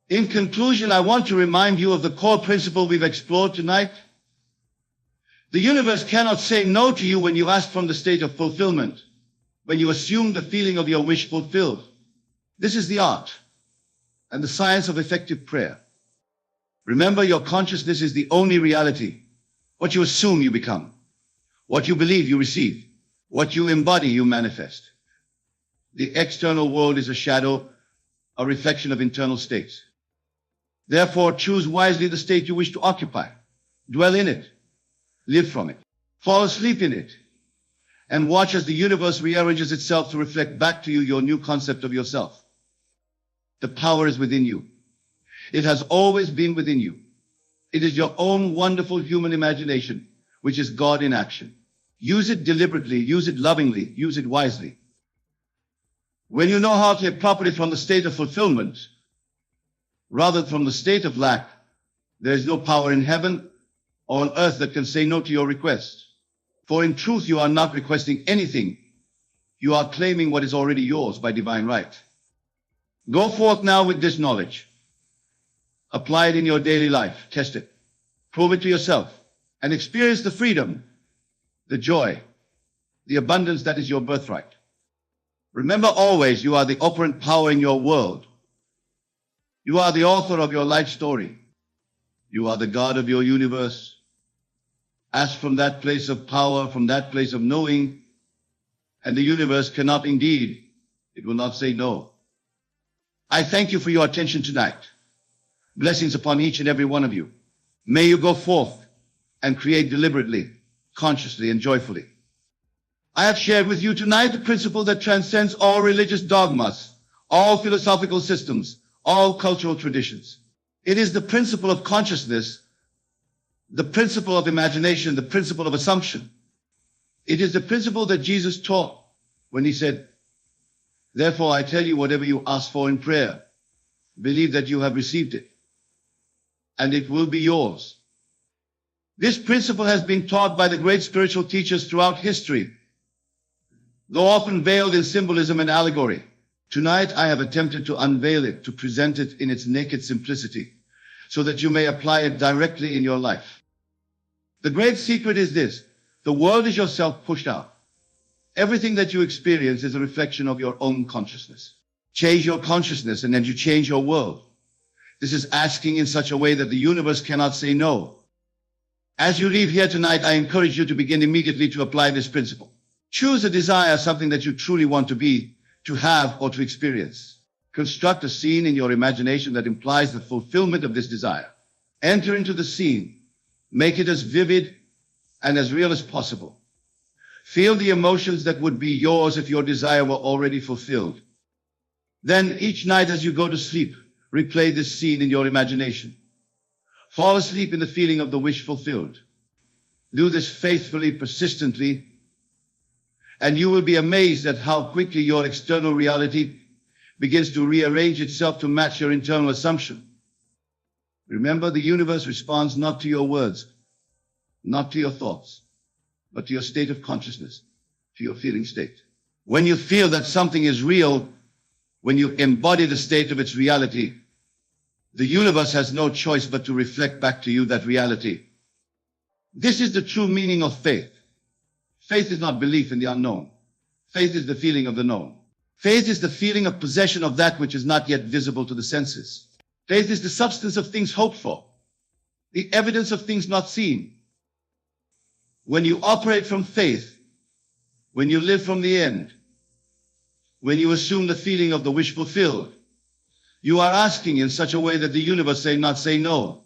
In conclusion, I want to remind you of the core principle we've explored tonight. The universe cannot say no to you when you ask from the state of fulfillment, when you assume the feeling of your wish fulfilled. This is the art and the science of effective prayer. Remember, your consciousness is the only reality. What you assume, you become. What you believe, you receive. What you embody, you manifest. The external world is a shadow, a reflection of internal states. Therefore, choose wisely the state you wish to occupy. Dwell in it. Live from it. Fall asleep in it. And watch as the universe rearranges itself to reflect back to you your new concept of yourself. The power is within you. It has always been within you. It is your own wonderful human imagination, which is God in action. Use it deliberately, use it lovingly, use it wisely. When you know how to appropriate from the state of fulfillment, rather than from the state of lack, there is no power in heaven or on earth that can say no to your request. For in truth, you are not requesting anything. You are claiming what is already yours by divine right. Go forth now with this knowledge. Apply it in your daily life. Test it. Prove it to yourself. And experience the freedom, the joy, the abundance that is your birthright. Remember always, you are the operant power in your world. You are the author of your life story. You are the God of your universe. Ask from that place of power, from that place of knowing, and the universe cannot indeed, it will not say no. I thank you for your attention tonight. Blessings upon each and every one of you. May you go forth and create deliberately, consciously, and joyfully. I have shared with you tonight the principle that transcends all religious dogmas, all philosophical systems, all cultural traditions. It is the principle of consciousness, the principle of imagination, the principle of assumption. It is the principle that Jesus taught when he said, "Therefore I tell you, whatever you ask for in prayer, believe that you have received it, and it will be yours." This principle has been taught by the great spiritual teachers throughout history, though often veiled in symbolism and allegory. Tonight I have attempted to unveil it, to present it in its naked simplicity, so that you may apply it directly in your life. The great secret is this: the world is yourself pushed out. Everything that you experience is a reflection of your own consciousness. Change your consciousness and then you change your world. This is asking in such a way that the universe cannot say no. As you leave here tonight, I encourage you to begin immediately to apply this principle. Choose a desire, something that you truly want to be, to have, or to experience. Construct a scene in your imagination that implies the fulfillment of this desire. Enter into the scene. Make it as vivid and as real as possible. Feel the emotions that would be yours if your desire were already fulfilled. Then each night as you go to sleep, replay this scene in your imagination. Fall asleep in the feeling of the wish fulfilled. Do this faithfully, persistently, and you will be amazed at how quickly your external reality begins to rearrange itself to match your internal assumption. Remember, the universe responds not to your words, not to your thoughts, but to your state of consciousness, to your feeling state. When you feel that something is real, when you embody the state of its reality, the universe has no choice but to reflect back to you that reality. This is the true meaning of faith. Faith is not belief in the unknown. Faith is the feeling of the known. Faith is the feeling of possession of that which is not yet visible to the senses. Faith is the substance of things hoped for, the evidence of things not seen. When you operate from faith, when you live from the end, when you assume the feeling of the wish fulfilled, you are asking in such a way that the universe may not say no.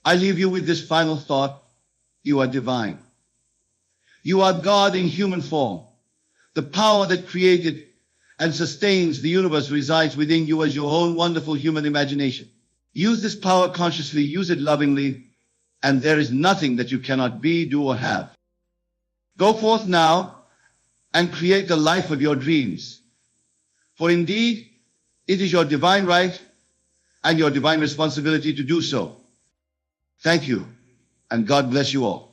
I leave you with this final thought: you are divine. You are God in human form. The power that created and sustains the universe resides within you as your own wonderful human imagination. Use this power consciously, use it lovingly, and there is nothing that you cannot be, do, or have. Go forth now and create the life of your dreams. For indeed, it is your divine right and your divine responsibility to do so. Thank you, and God bless you all.